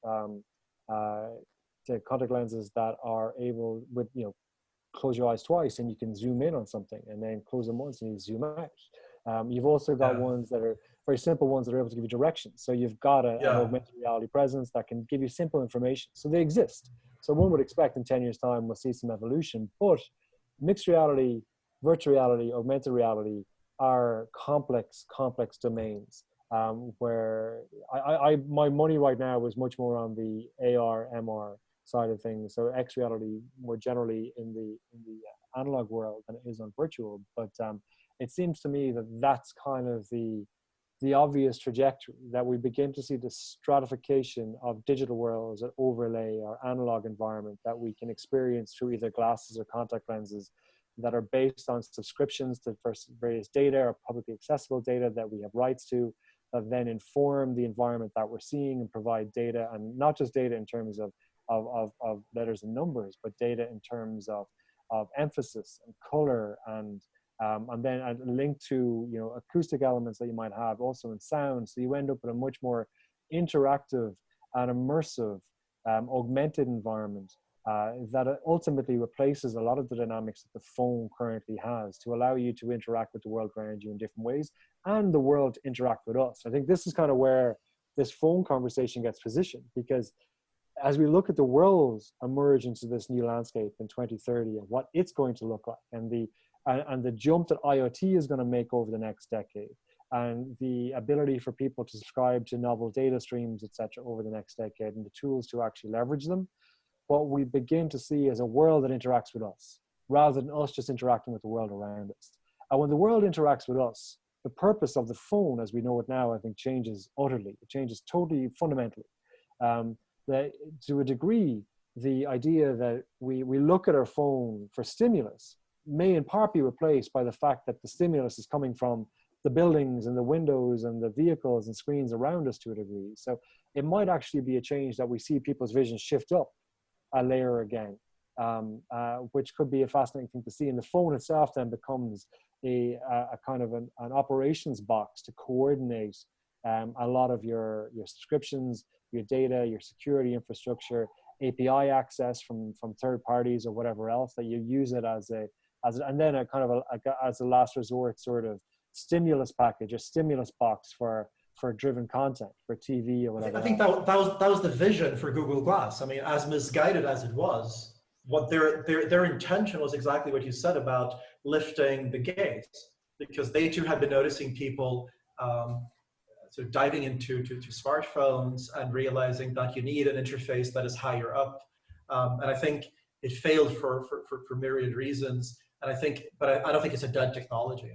contact lenses that are able with, close your eyes twice and you can zoom in on something, and then close them once and you zoom out. You've also got Yeah. ones that are very simple ones that are able to give you directions. So you've got an augmented reality presence that can give you simple information. So they exist. So one would expect in 10 years time, we'll see some evolution, but mixed reality, virtual reality, augmented reality are complex domains, where my money right now is much more on the AR, MR side of things. So X reality more generally in the analog world than it is on virtual. But it seems to me that that's kind of the obvious trajectory, that we begin to see the stratification of digital worlds that overlay our analog environment that we can experience through either glasses or contact lenses that are based on subscriptions to various data or publicly accessible data that we have rights to, that then inform the environment that we're seeing and provide data, and not just data in terms of letters and numbers, but data in terms of emphasis and color, and then a link to acoustic elements that you might have also in sound. So you end up with a much more interactive and immersive augmented environment that ultimately replaces a lot of the dynamics that the phone currently has to allow you to interact with the world around you in different ways, and the world to interact with us. I think this is kind of where this phone conversation gets positioned, because as we look at the world emerge into this new landscape in 2030 and what it's going to look like, and the jump that IoT is going to make over the next decade, and the ability for people to subscribe to novel data streams, etc., over the next decade, and the tools to actually leverage them, what we begin to see is a world that interacts with us, rather than us just interacting with the world around us. And when the world interacts with us, the purpose of the phone, as we know it now, I think changes utterly. It changes totally, fundamentally. That to a degree, the idea that we look at our phone for stimulus may in part be replaced by the fact that the stimulus is coming from the buildings and the windows and the vehicles and screens around us to a degree. So it might actually be a change that we see people's vision shift up a layer again, which could be a fascinating thing to see. And the phone itself then becomes a kind of an operations box to coordinate a lot of your subscriptions, your data, your security infrastructure, API access from third parties or whatever else, that you use it and then a kind of as a last resort sort of stimulus package, a stimulus box for driven content, for TV or whatever. I think that was the vision for Google Glass. I mean, as misguided as it was, what their intention was exactly what you said about lifting the gates, because they too had been noticing people sort of diving into smartphones and realizing that you need an interface that is higher up. And I think it failed for myriad reasons. And I think, but I don't think it's a dead technology.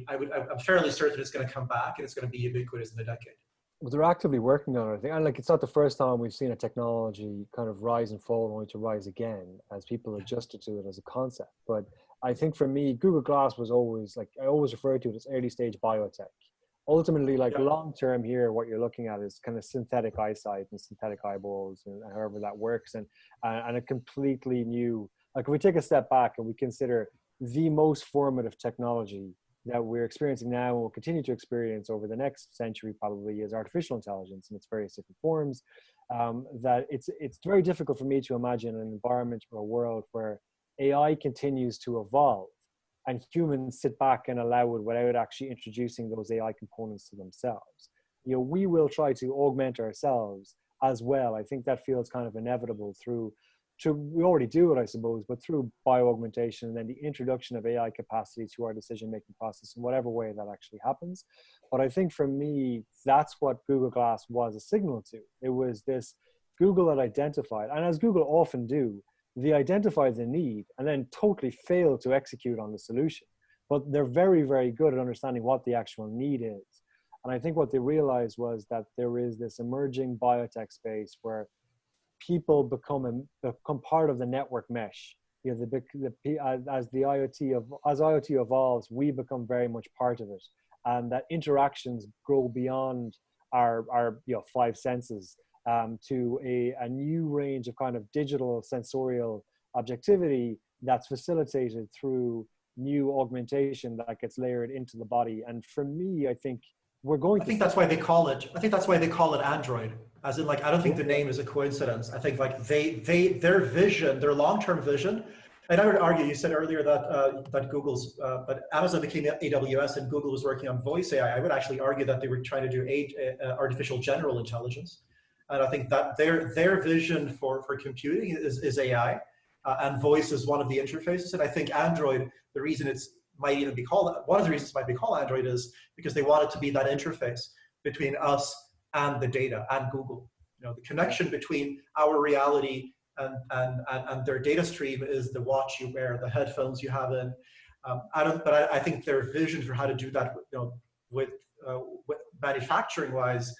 I'm fairly certain it's going to come back and it's going to be ubiquitous in a decade. Well, they're actively working on it, I think. And it's not the first time we've seen a technology kind of rise and fall, only to rise again as people adjusted to it as a concept. But I think for me, Google Glass was always, I always refer to it as early stage biotech. Ultimately, long term here, what you're looking at is kind of synthetic eyesight and synthetic eyeballs, and however that works, and a completely new, if we take a step back and we consider the most formative technology that we're experiencing now and will continue to experience over the next century probably is artificial intelligence in its various different forms, that it's very difficult for me to imagine an environment or a world where AI continues to evolve and humans sit back and allow it without actually introducing those AI components to themselves. We will try to augment ourselves as well. I think that feels kind of inevitable we already do it, I suppose, but through bioaugmentation and then the introduction of AI capacity to our decision-making process in whatever way that actually happens. But I think for me, that's what Google Glass was a signal to. It was this Google that identified, and as Google often do, they identify the need and then totally fail to execute on the solution. But they're very, very good at understanding what the actual need is. And I think what they realized was that there is this emerging biotech space where people become part of the network mesh. As IoT evolves, we become very much part of it, and that interactions grow beyond our 5 senses to a new range of kind of digital sensorial objectivity that's facilitated through new augmentation that gets layered into the body. And for me, I think we're going I to think see. that's why they call it. I think that's why they call it Android. As in, like, I don't think the Yeah, name is a coincidence. I think like their vision, their long-term vision. And I would argue, you said earlier that that Google's, but Amazon became AWS and Google was working on voice AI. I would actually argue that they were trying to do artificial general intelligence, and I think that their vision for computing is AI, and voice is one of the interfaces. And I think Android, the reason it's might even be called, one of the reasons it might be called Android is because they want it to be that interface between us and the data and Google. You know, the connection between our reality and their data stream is the watch you wear, the headphones you have in. I think their vision for how to do that, you know, with manufacturing wise,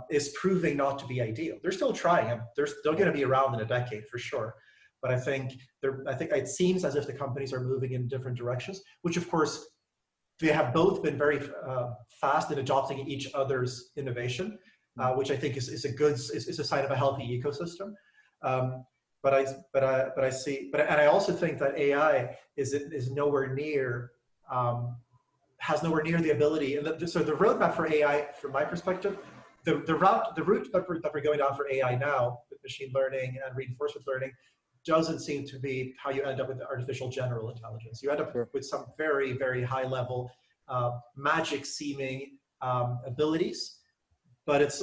is proving not to be ideal. They're still trying, and they're still going to be around in a decade for sure. But I think it seems as if the companies are moving in different directions, which of course they have both been very fast in adopting each other's innovation, which I think is a sign of a healthy ecosystem. But I also think that AI is nowhere near, has nowhere near the ability. And so the roadmap for AI, from my perspective, the route that we're going down for AI now with machine learning and reinforcement learning doesn't seem to be how you end up with artificial general intelligence. You end up with some very, very high level magic seeming abilities, but it's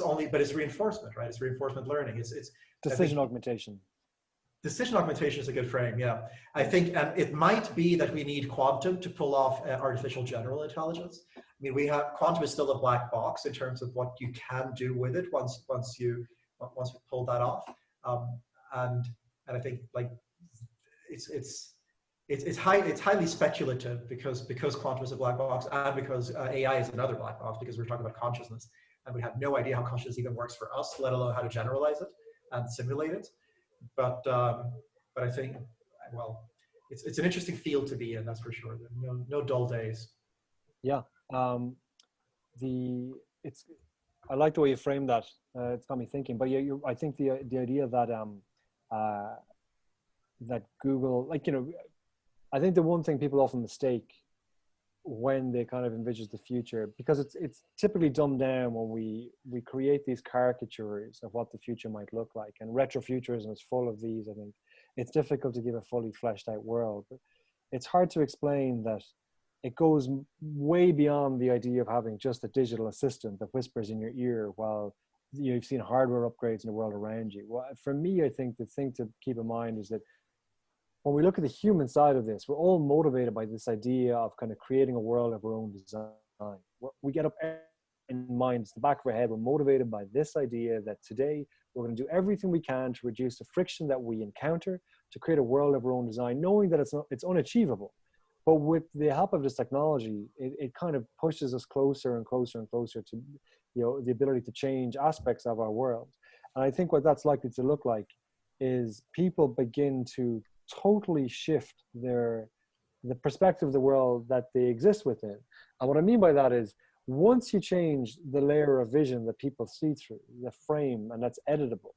reinforcement, right? It's reinforcement learning. It's decision augmentation. Decision augmentation is a good frame, yeah. I think it might be that we need quantum to pull off artificial general intelligence. I mean, quantum is still a black box in terms of what you can do with it once we pull that off. And I think like it's highly speculative because quantum is a black box and because AI is another black box, because we're talking about consciousness and we have no idea how consciousness even works for us, let alone how to generalize it and simulate it. But I think, well, it's an interesting field to be in, that's for sure. No dull days. Yeah, I like the way you framed that. It's got me thinking. But yeah, I think the idea that that Google, like, you know, I think the one thing people often mistake when they kind of envisage the future, because it's typically dumbed down when we create these caricatures of what the future might look like, and retrofuturism is full of these. I think it's difficult to give a fully fleshed out world, but it's hard to explain that it goes way beyond the idea of having just a digital assistant that whispers in your ear while you've seen hardware upgrades in the world around you. Well, for me, I think the thing to keep in mind is that when we look at the human side of this, we're all motivated by this idea of kind of creating a world of our own design. We get up in mind, it's the back of our head, we're motivated by this idea that today we're going to do everything we can to reduce the friction that we encounter to create a world of our own design, knowing that it's unachievable. But with the help of this technology, it kind of pushes us closer and closer and closer to, you know, the ability to change aspects of our world. And I think what that's likely to look like is people begin to totally shift the perspective of the world that they exist within. And what I mean by that is, once you change the layer of vision that people see through, the frame, and that's editable,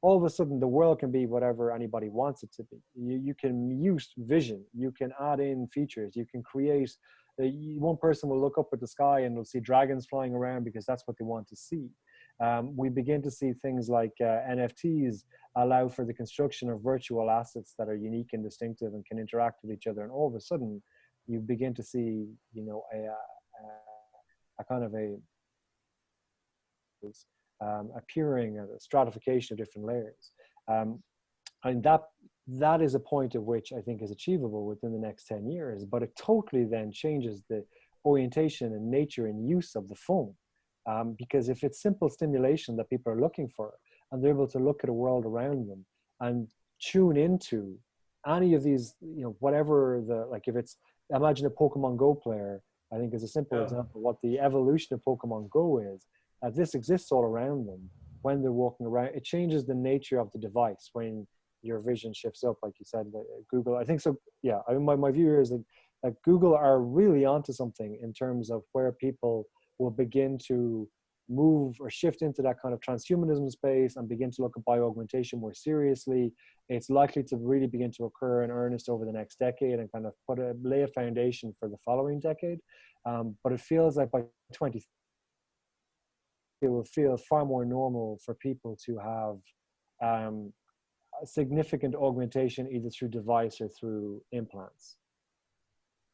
all of a sudden the world can be whatever anybody wants it to be. You can mute vision, you can add in features, you can create, one person will look up at the sky and they'll see dragons flying around because that's what they want to see. We begin to see things like NFTs allow for the construction of virtual assets that are unique and distinctive and can interact with each other. And all of a sudden, you begin to see, you know, a kind of appearing, a stratification of different layers. And that is a point at which I think is achievable within the next 10 years, but it totally then changes the orientation and nature and use of the phone. Because if it's simple stimulation that people are looking for, and they're able to look at a world around them and tune into any of these, you know, whatever like if it's, imagine a Pokemon Go player, I think is a simple example of what the evolution of Pokemon Go is. This exists all around them when they're walking around. It changes the nature of the device when your vision shifts up, like you said, Google. I think so. Yeah, I mean, my view is that Google are really onto something in terms of where people will begin to move or shift into that kind of transhumanism space and begin to look at bioaugmentation more seriously. It's likely to really begin to occur in earnest over the next decade and kind of lay a foundation for the following decade. But it feels like by 2030, it will feel far more normal for people to have significant augmentation either through device or through implants.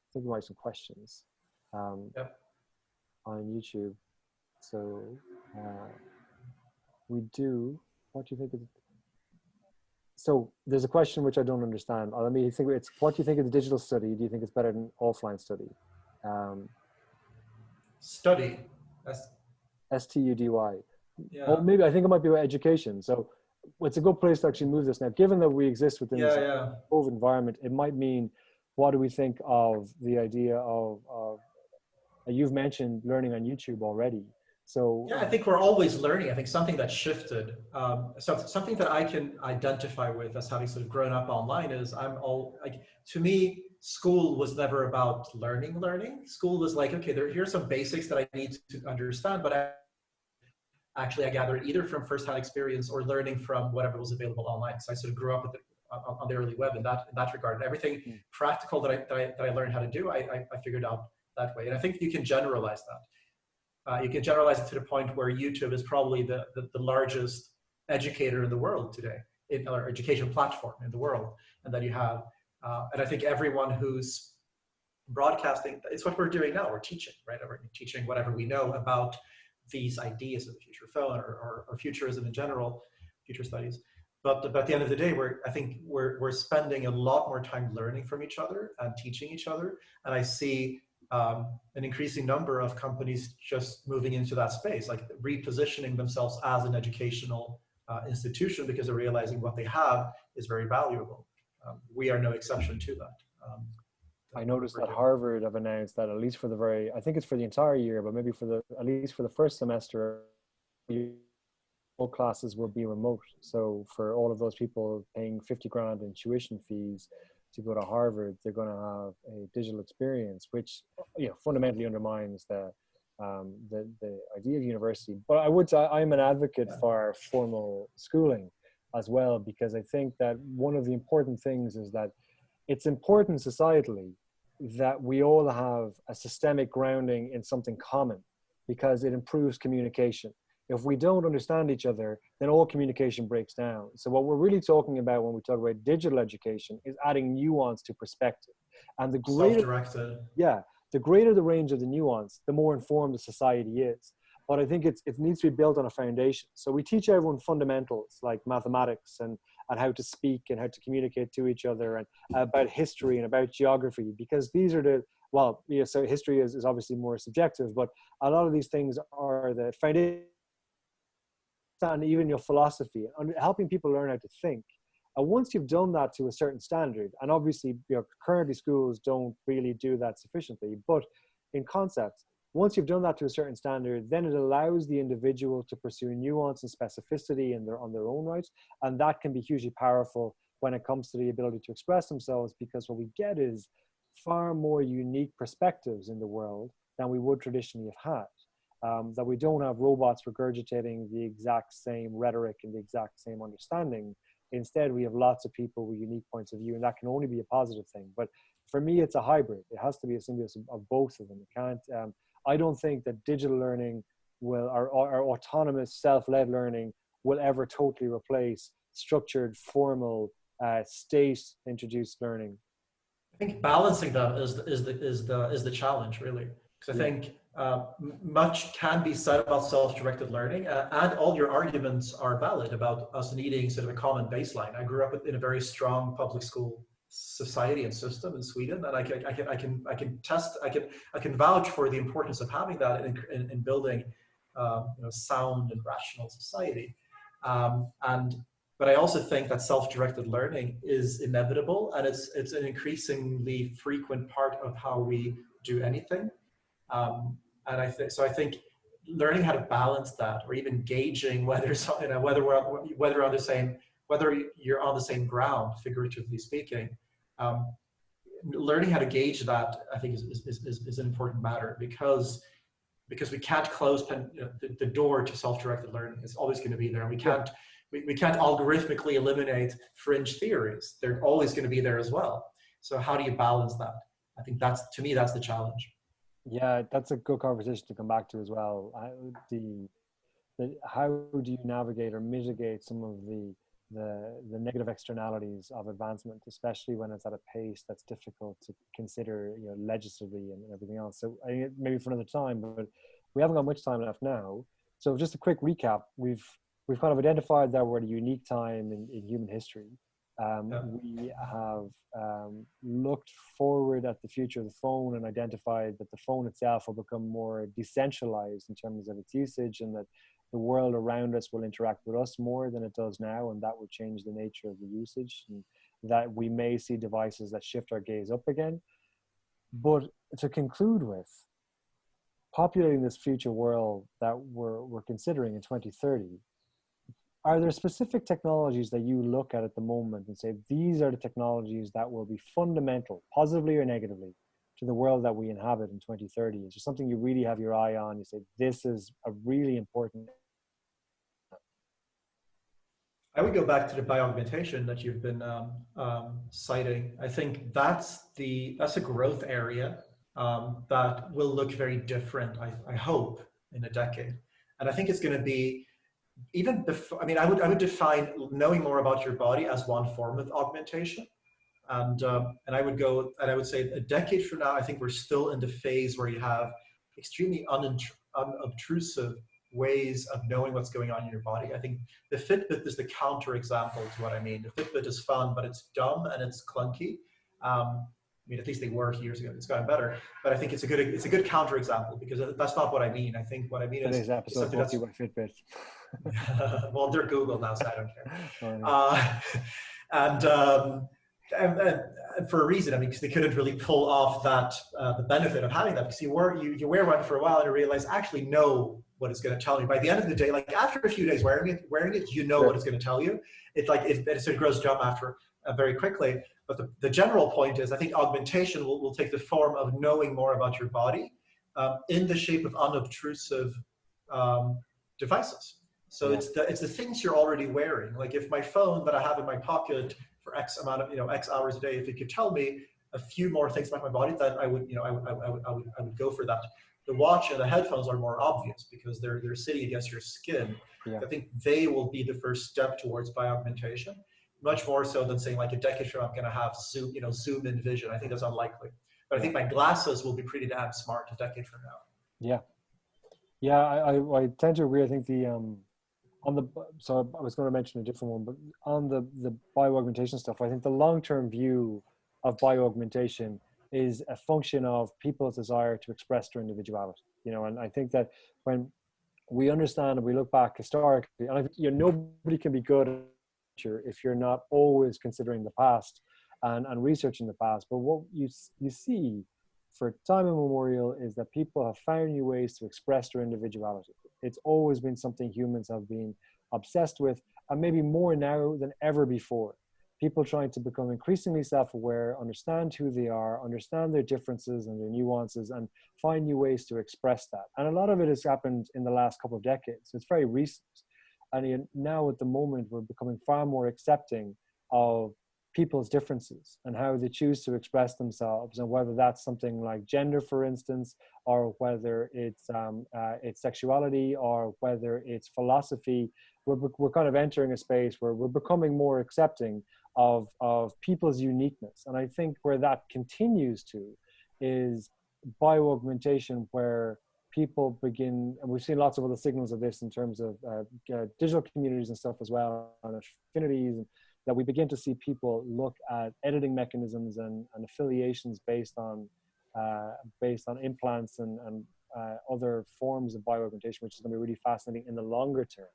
I think we might have some questions Yep. on YouTube. So we do, what do you think of, so there's a question which I don't understand. Let me think, it's what do you think of the digital study? Do you think it's better than offline study? Study. S-T-U-D-Y. Yeah. Oh, maybe I think it might be about education. So it's a good place to actually move this now. Given that we exist within this COVID environment, it might mean, what do we think of the idea of you've mentioned learning on YouTube already. So yeah, I think we're always learning. I think something that shifted, something that I can identify with as having sort of grown up online is to me, school was never about learning. School was like, okay, here's some basics that I need to understand, but actually I gathered either from firsthand experience or learning from whatever was available online. So I sort of grew up on the early web in that regard. And everything practical that I learned how to do, I figured out that way. And I think you can generalize that. You can generalize it to the point where YouTube is probably the largest educator in the world today, or education platform in the world. And then you have, and I think everyone who's broadcasting, it's what we're doing now. We're teaching, right? We're teaching whatever we know about these ideas of the future phone or futurism in general, future studies. But at the end of the day, I think we're spending a lot more time learning from each other and teaching each other. And I see an increasing number of companies just moving into that space, like repositioning themselves as an educational institution because they're realizing what they have is very valuable. We are no exception to that. I noticed that Harvard have announced that at least for I think it's for the entire year, but maybe at least for the first semester, all classes will be remote. So for all of those people paying 50 grand in tuition fees to go to Harvard, they're going to have a digital experience, which fundamentally undermines the idea of university. But I'm an advocate for formal schooling as well, because I think that one of the important things is that it's important societally that we all have a systemic grounding in something common, because it improves communication. If we don't understand each other, then all communication breaks down. So what we're really talking about when we talk about digital education is adding nuance to perspective. And the greater, the greater the range of the nuance, the more informed the society is. But I think it needs to be built on a foundation. So we teach everyone fundamentals like mathematics and how to speak and how to communicate to each other, and about history and about geography, because these are so history is obviously more subjective, but a lot of these things are the foundation, and even your philosophy, and helping people learn how to think. And once you've done that to a certain standard, and obviously currently schools don't really do that sufficiently, but in concept, once you've done that to a certain standard, then it allows the individual to pursue nuance and specificity on their own right. And that can be hugely powerful when it comes to the ability to express themselves, because what we get is far more unique perspectives in the world than we would traditionally have had. That we don't have robots regurgitating the exact same rhetoric and the exact same understanding. Instead, we have lots of people with unique points of view, and that can only be a positive thing. But for me, it's a hybrid. It has to be a symbiosis of both of them. It can't. I don't think that digital learning or autonomous self-led learning will ever totally replace structured, formal, state-introduced learning. I think balancing them is the challenge, really. Because I think much can be said about self-directed learning, and all your arguments are valid about us needing sort of a common baseline. I grew up in a very strong public school society and system in Sweden, and I can vouch for the importance of having that in building sound and rational society. But I also think that self-directed learning is inevitable, and it's an increasingly frequent part of how we do anything. And I think learning how to balance that, or even gauging whether you're on the same ground, figuratively speaking, learning how to gauge that, I think, is an important matter, because because we can't close the door to self-directed learning. It's always going to be there. And we can't algorithmically eliminate fringe theories. They're always going to be there as well. So how do you balance that? I think to me, that's the challenge. Yeah, that's a good conversation to come back to as well. How do you navigate or mitigate some of the negative externalities of advancement, especially when it's at a pace that's difficult to consider, legislatively and everything else. So I think maybe for another time, but we haven't got much time left now. So just a quick recap: we've kind of identified that we're at a unique time in human history. We have looked forward at the future of the phone and identified that the phone itself will become more decentralized in terms of its usage, and that the world around us will interact with us more than it does now, and that will change the nature of the usage, and that we may see devices that shift our gaze up again. But to conclude with, populating this future world that we're considering in 2030, are there specific technologies that you look at the moment and say, these are the technologies that will be fundamental, positively or negatively, to the world that we inhabit in 2030? Is there something you really have your eye on? You say, this is a really important. I would go back to the bioaugmentation that you've been citing. I think that's a growth area that will look very different, I hope, in a decade. And I think it's going to be even before. I mean, I would define knowing more about your body as one form of augmentation. And I would say a decade from now, I think we're still in the phase where you have extremely unobtrusive ways of knowing what's going on in your body. I think the Fitbit is the counterexample to what I mean. The Fitbit is fun, but it's dumb and it's clunky. I mean, at least they were years ago. It's gotten better, but I think it's a good counterexample, because that's not what I mean. I think what I mean Today's episode brought to you by Fitbit. Well, they're Google now, so I don't care. And for a reason, I mean, because they couldn't really pull off that the benefit of having that, because you wear one for a while and you realize I actually know what it's going to tell you. By the end of the day, like after a few days wearing it, you know what it's going to tell you. It's like it sort of grows dumb after very quickly. But the general point is, I think augmentation will take the form of knowing more about your body in the shape of unobtrusive devices. So it's the things you're already wearing. Like if my phone that I have in my pocket for X amount of X hours a day, if it could tell me a few more things about my body, then I would go for that. The watch and the headphones are more obvious because they're sitting against your skin. I think they will be the first step towards bioaugmentation, much more so than saying like a decade from now I'm going to have zoom in vision. I think that's unlikely. But I think my glasses will be pretty damn smart a decade from now. Yeah, I tend to agree. I think so I was going to mention a different one, but on the bioaugmentation stuff, I think the long-term view of bioaugmentation is a function of people's desire to express their individuality, and I think that when we understand and we look back historically, and nobody can be good if you're not always considering the past and researching the past. But what you see for time immemorial is that people have found new ways to express their individuality. It's always been something humans have been obsessed with, and maybe more now than ever before. People trying to become increasingly self-aware, understand who they are, understand their differences and their nuances, and find new ways to express that. And a lot of it has happened in the last couple of decades. It's very recent. And now at the moment, we're becoming far more accepting of people's differences and how they choose to express themselves, and whether that's something like gender, for instance, or whether it's sexuality, or whether it's philosophy. We're kind of entering a space where we're becoming more accepting of people's uniqueness. And I think where that continues to is bioaugmentation, where people begin, and we've seen lots of other signals of this in terms of digital communities and stuff as well, and affinities, and that we begin to see people look at editing mechanisms and affiliations based on implants and other forms of bioaugmentation, which is going to be really fascinating in the longer term.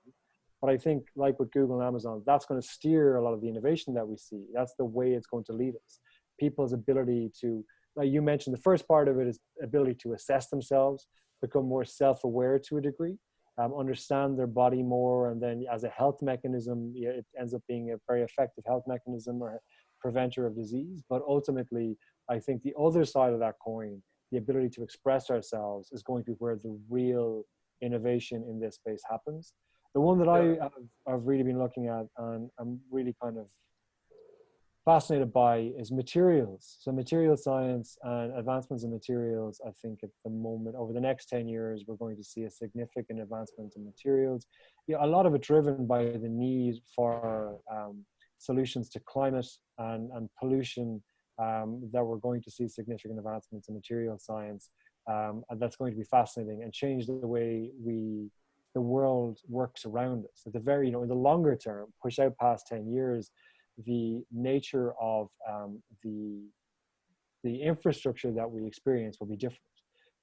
But I think, like with Google and Amazon, that's going to steer a lot of the innovation that we see. That's the way it's going to lead us. People's ability to, like you mentioned, the first part of it is ability to assess themselves, become more self-aware to a degree, understand their body more, and then as a health mechanism, it ends up being a very effective health mechanism or preventer of disease. But ultimately, I think the other side of that coin the ability to express ourselves is going to be where the real innovation in this space happens. The one that I've really been looking at, and I'm really kind of fascinated by, is materials. So material science and advancements in materials. I think at the moment, over the next 10 years, we're going to see a significant advancement in materials. A lot of it driven by the need for solutions to climate and pollution, that we're going to see significant advancements in material science. And that's going to be fascinating and change the way the world works around us. At the very, in the longer term, push out past 10 years, the nature of the infrastructure that we experience will be different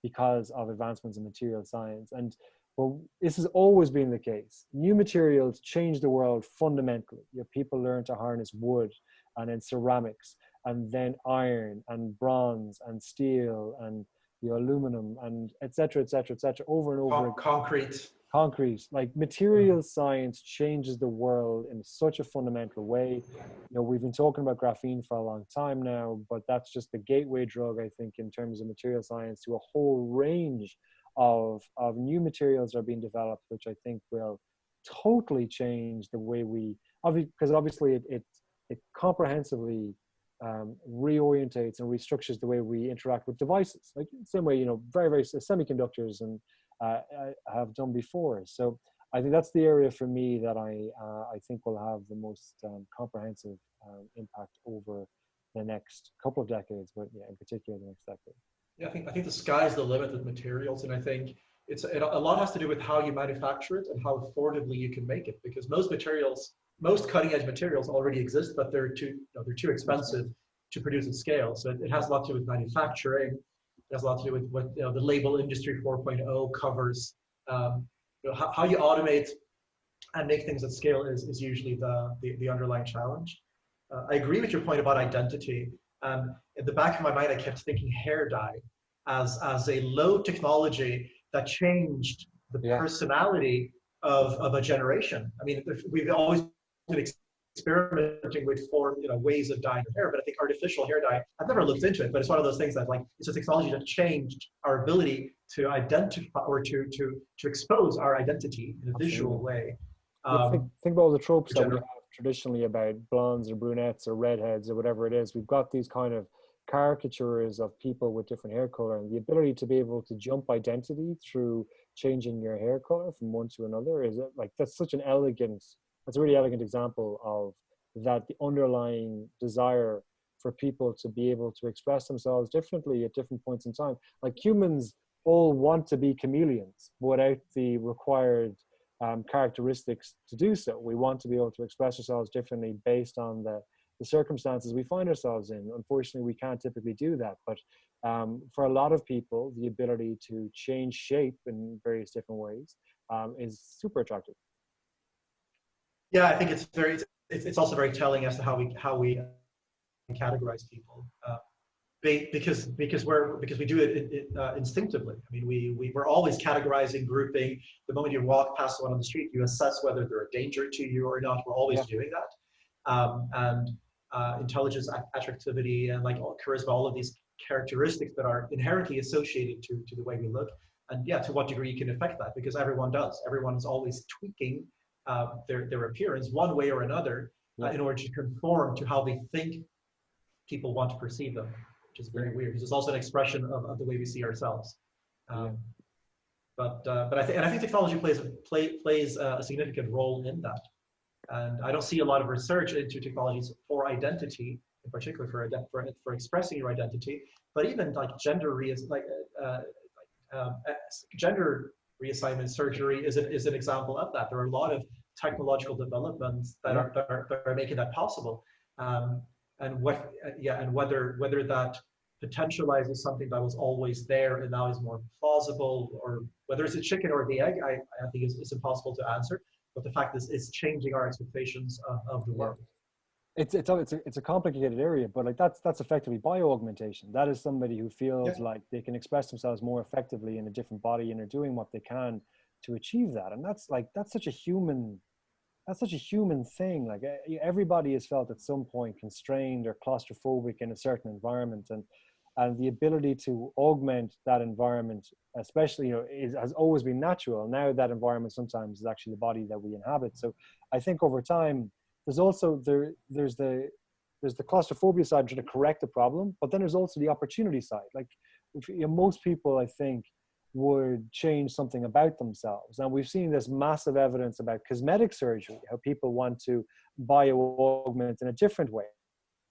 because of advancements in material science. And well, this has always been the case. New materials change the world fundamentally. People learn to harness wood and then ceramics and then iron and bronze and steel and aluminum and et cetera, over and over again. Concrete, like material science changes the world in such a fundamental way. We've been talking about graphene for a long time now, but that's just the gateway drug, I think, in terms of material science, to a whole range of new materials that are being developed, which I think will totally change the way because obviously it comprehensively reorientates and restructures the way we interact with devices, like the same way, very, very semiconductors and have done before. So I think that's the area for me that I think will have the most comprehensive impact over the next couple of decades, but in particular the next decade. Yeah, I think the sky's the limit with materials, and I think a lot has to do with how you manufacture it and how affordably you can make it, because most cutting edge materials already exist, but they're too expensive to produce at scale. So it has a lot to do with manufacturing. It has a lot to do with what the label industry 4.0 covers. How you automate and make things at scale is usually the underlying challenge. I agree with your point about identity. In the back of my mind, I kept thinking hair dye as a low technology that changed the personality of a generation. I mean, we've always been experimenting with ways of dyeing hair, but I think artificial hair dye, I've never looked into it, but it's one of those things that it's a technology that changed our ability to identify or to expose our identity in a visual way. Think about all the tropes that we have traditionally about blondes or brunettes or redheads or whatever it is. We've got these kind of caricatures of people with different hair color, and the ability to be able to jump identity through changing your hair color from one to another that's a really elegant example of that, the underlying desire for people to be able to express themselves differently at different points in time. Like humans all want to be chameleons without the required characteristics to do so. We want to be able to express ourselves differently based on the circumstances we find ourselves in. Unfortunately, we can't typically do that. But for a lot of people, the ability to change shape in various different ways is super attractive. Yeah, I think it's also very telling as to how we categorize people, because we do it instinctively. I mean, we're always categorizing, grouping. The moment you walk past someone on the street, you assess whether they're a danger to you or not. We're always doing that, and intelligence, attractivity, and charisma, all of these characteristics that are inherently associated to the way we look. And to what degree you can affect that, because everyone does. Everyone is always tweaking their appearance one way or another in order to conform to how they think people want to perceive them, which is very weird, because it's also an expression of the way we see ourselves. But I think technology plays a significant role in that, and I don't see a lot of research into technologies for identity, in particular for expressing your identity, but even gender reassignment surgery is an example of that. There are a lot of technological developments that are making that possible, and whether that potentializes something that was always there and now is more plausible, or whether it's a chicken or the egg, I think it's impossible to answer. But the fact is, it's changing our expectations of the world. It's a complicated area, but that's effectively bio-augmentation. That is somebody who feels like they can express themselves more effectively in a different body, and they're doing what they can to achieve that. And that's such a human thing. Like everybody has felt at some point constrained or claustrophobic in a certain environment, and and the ability to augment that environment, especially, has always been natural. Now that environment sometimes is actually the body that we inhabit. So I think over time, there's also there's the claustrophobia side trying to correct the problem, but then there's also the opportunity side. Like, most people, I think, would change something about themselves. And we've seen this massive evidence about cosmetic surgery, how people want to bio-augment in a different way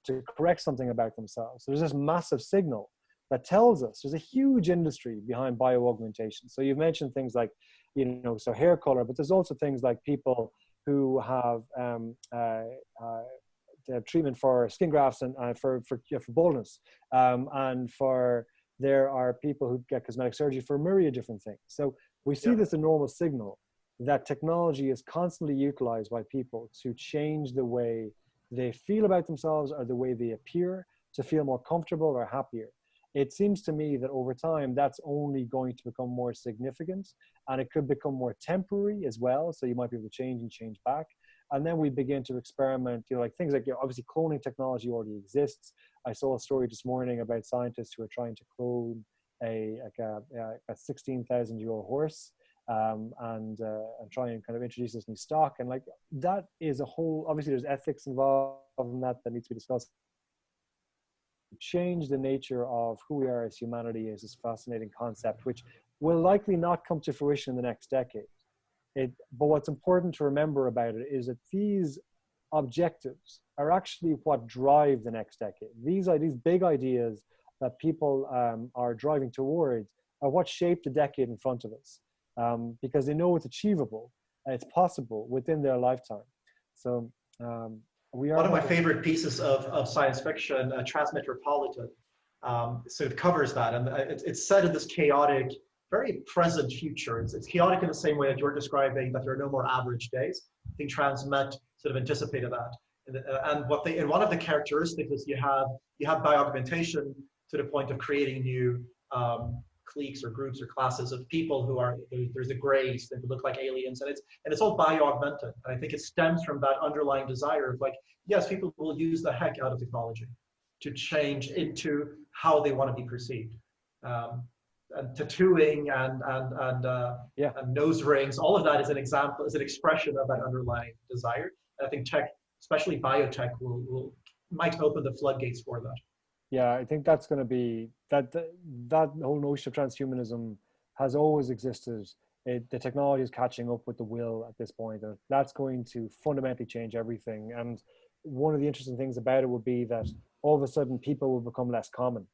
to correct something about themselves. So there's this massive signal that tells us there's a huge industry behind bio-augmentation. So you've mentioned things like, so hair color, but there's also things like people who have the treatment for skin grafts and for baldness, and there are people who get cosmetic surgery for a myriad of different things. So we see this enormous signal that technology is constantly utilized by people to change the way they feel about themselves or the way they appear, to feel more comfortable or happier. It seems to me that over time, that's only going to become more significant, and it could become more temporary as well. So you might be able to change and change back. And then we begin to experiment, like things like, obviously cloning technology already exists. I saw a story this morning about scientists who are trying to clone a 16,000-year-old horse, and try and kind of introduce this new stock. And like, that is a whole, obviously there's ethics involved in that needs to be discussed. Change the nature of who we are as humanity is this fascinating concept, which will likely not come to fruition in the next decade. But what's important to remember about it is that these objectives are actually what drive the next decade. These big ideas that people are driving towards are what shape the decade in front of us, because they know it's achievable, it's possible within their lifetime. So we are one of my favorite pieces of science fiction, Transmetropolitan, sort of covers that, and it's set in this chaotic, very present future. It's chaotic in the same way that you're describing, that there are no more average days. I think Transmet sort of anticipated that. And one of the characteristics is you have bioaugmentation to the point of creating new cliques or groups or classes of people who are, there's a grace that look like aliens, and it's all bio-augmented. And I think it stems from that underlying desire of like, yes, people will use the heck out of technology to change into how they want to be perceived. And tattooing and nose rings, all of that is an example, is an expression of that underlying desire. And I think tech, especially biotech, might open the floodgates for that. Yeah, I think that's going to be, that whole notion of transhumanism has always existed. The technology is catching up with the will at this point. That's going to fundamentally change everything. And one of the interesting things about it would be that all of a sudden people will become less common.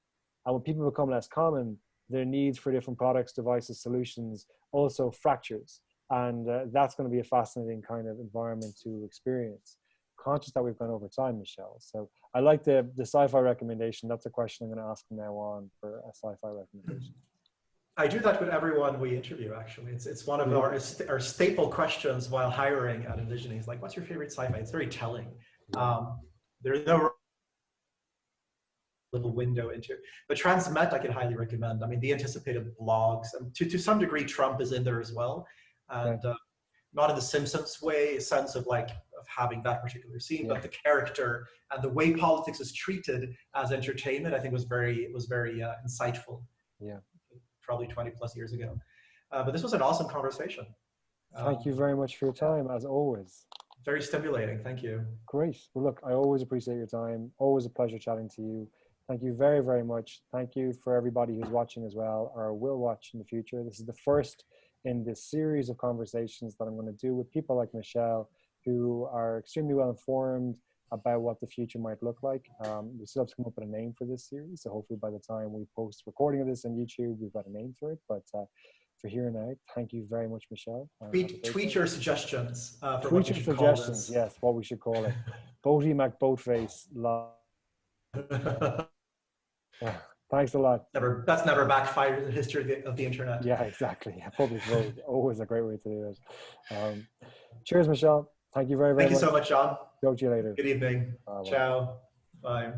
And when people become less common, their needs for different products, devices, solutions also fractures. And that's going to be a fascinating kind of environment to experience. Conscious that we've gone over time, Michelle. So I like the sci-fi recommendation. That's a question I'm going to ask from now on for a sci-fi recommendation. I do that with everyone we interview, actually. It's one of our staple questions while hiring at Envisioning. It's like, what's your favorite sci-fi? It's very telling. There's no little window into it. But Transmet, I can highly recommend. I mean, the anticipated blogs, and to some degree, Trump is in there as well. And not in the Simpsons way, a sense of like, of having that particular scene, but the character and the way politics is treated as entertainment, I think was very insightful. Yeah. Probably 20 plus years ago. But this was an awesome conversation. Thank you very much for your time, as always. Very stimulating. Thank you. Great. Well, look, I always appreciate your time. Always a pleasure chatting to you. Thank you very, very much. Thank you for everybody who's watching as well, or will watch in the future. This is the first in this series of conversations that I'm going to do with people like Michelle, who are extremely well informed about what the future might look like. We still have to come up with a name for this series. So hopefully by the time we post recording of this on YouTube, we've got a name for it. But for here and now, thank you very much, Michelle. Tweet your suggestions. Tweet your suggestions, yes, what we should call it. Boaty McBoatface Live. Thanks a lot. That's never backfired in the history of the internet. Yeah, exactly. Public vote, always a great way to do it. Cheers, Michelle. Thank you very, very much. Thank you so much, John. Talk to you later. Good evening. Bye-bye. Ciao. Bye.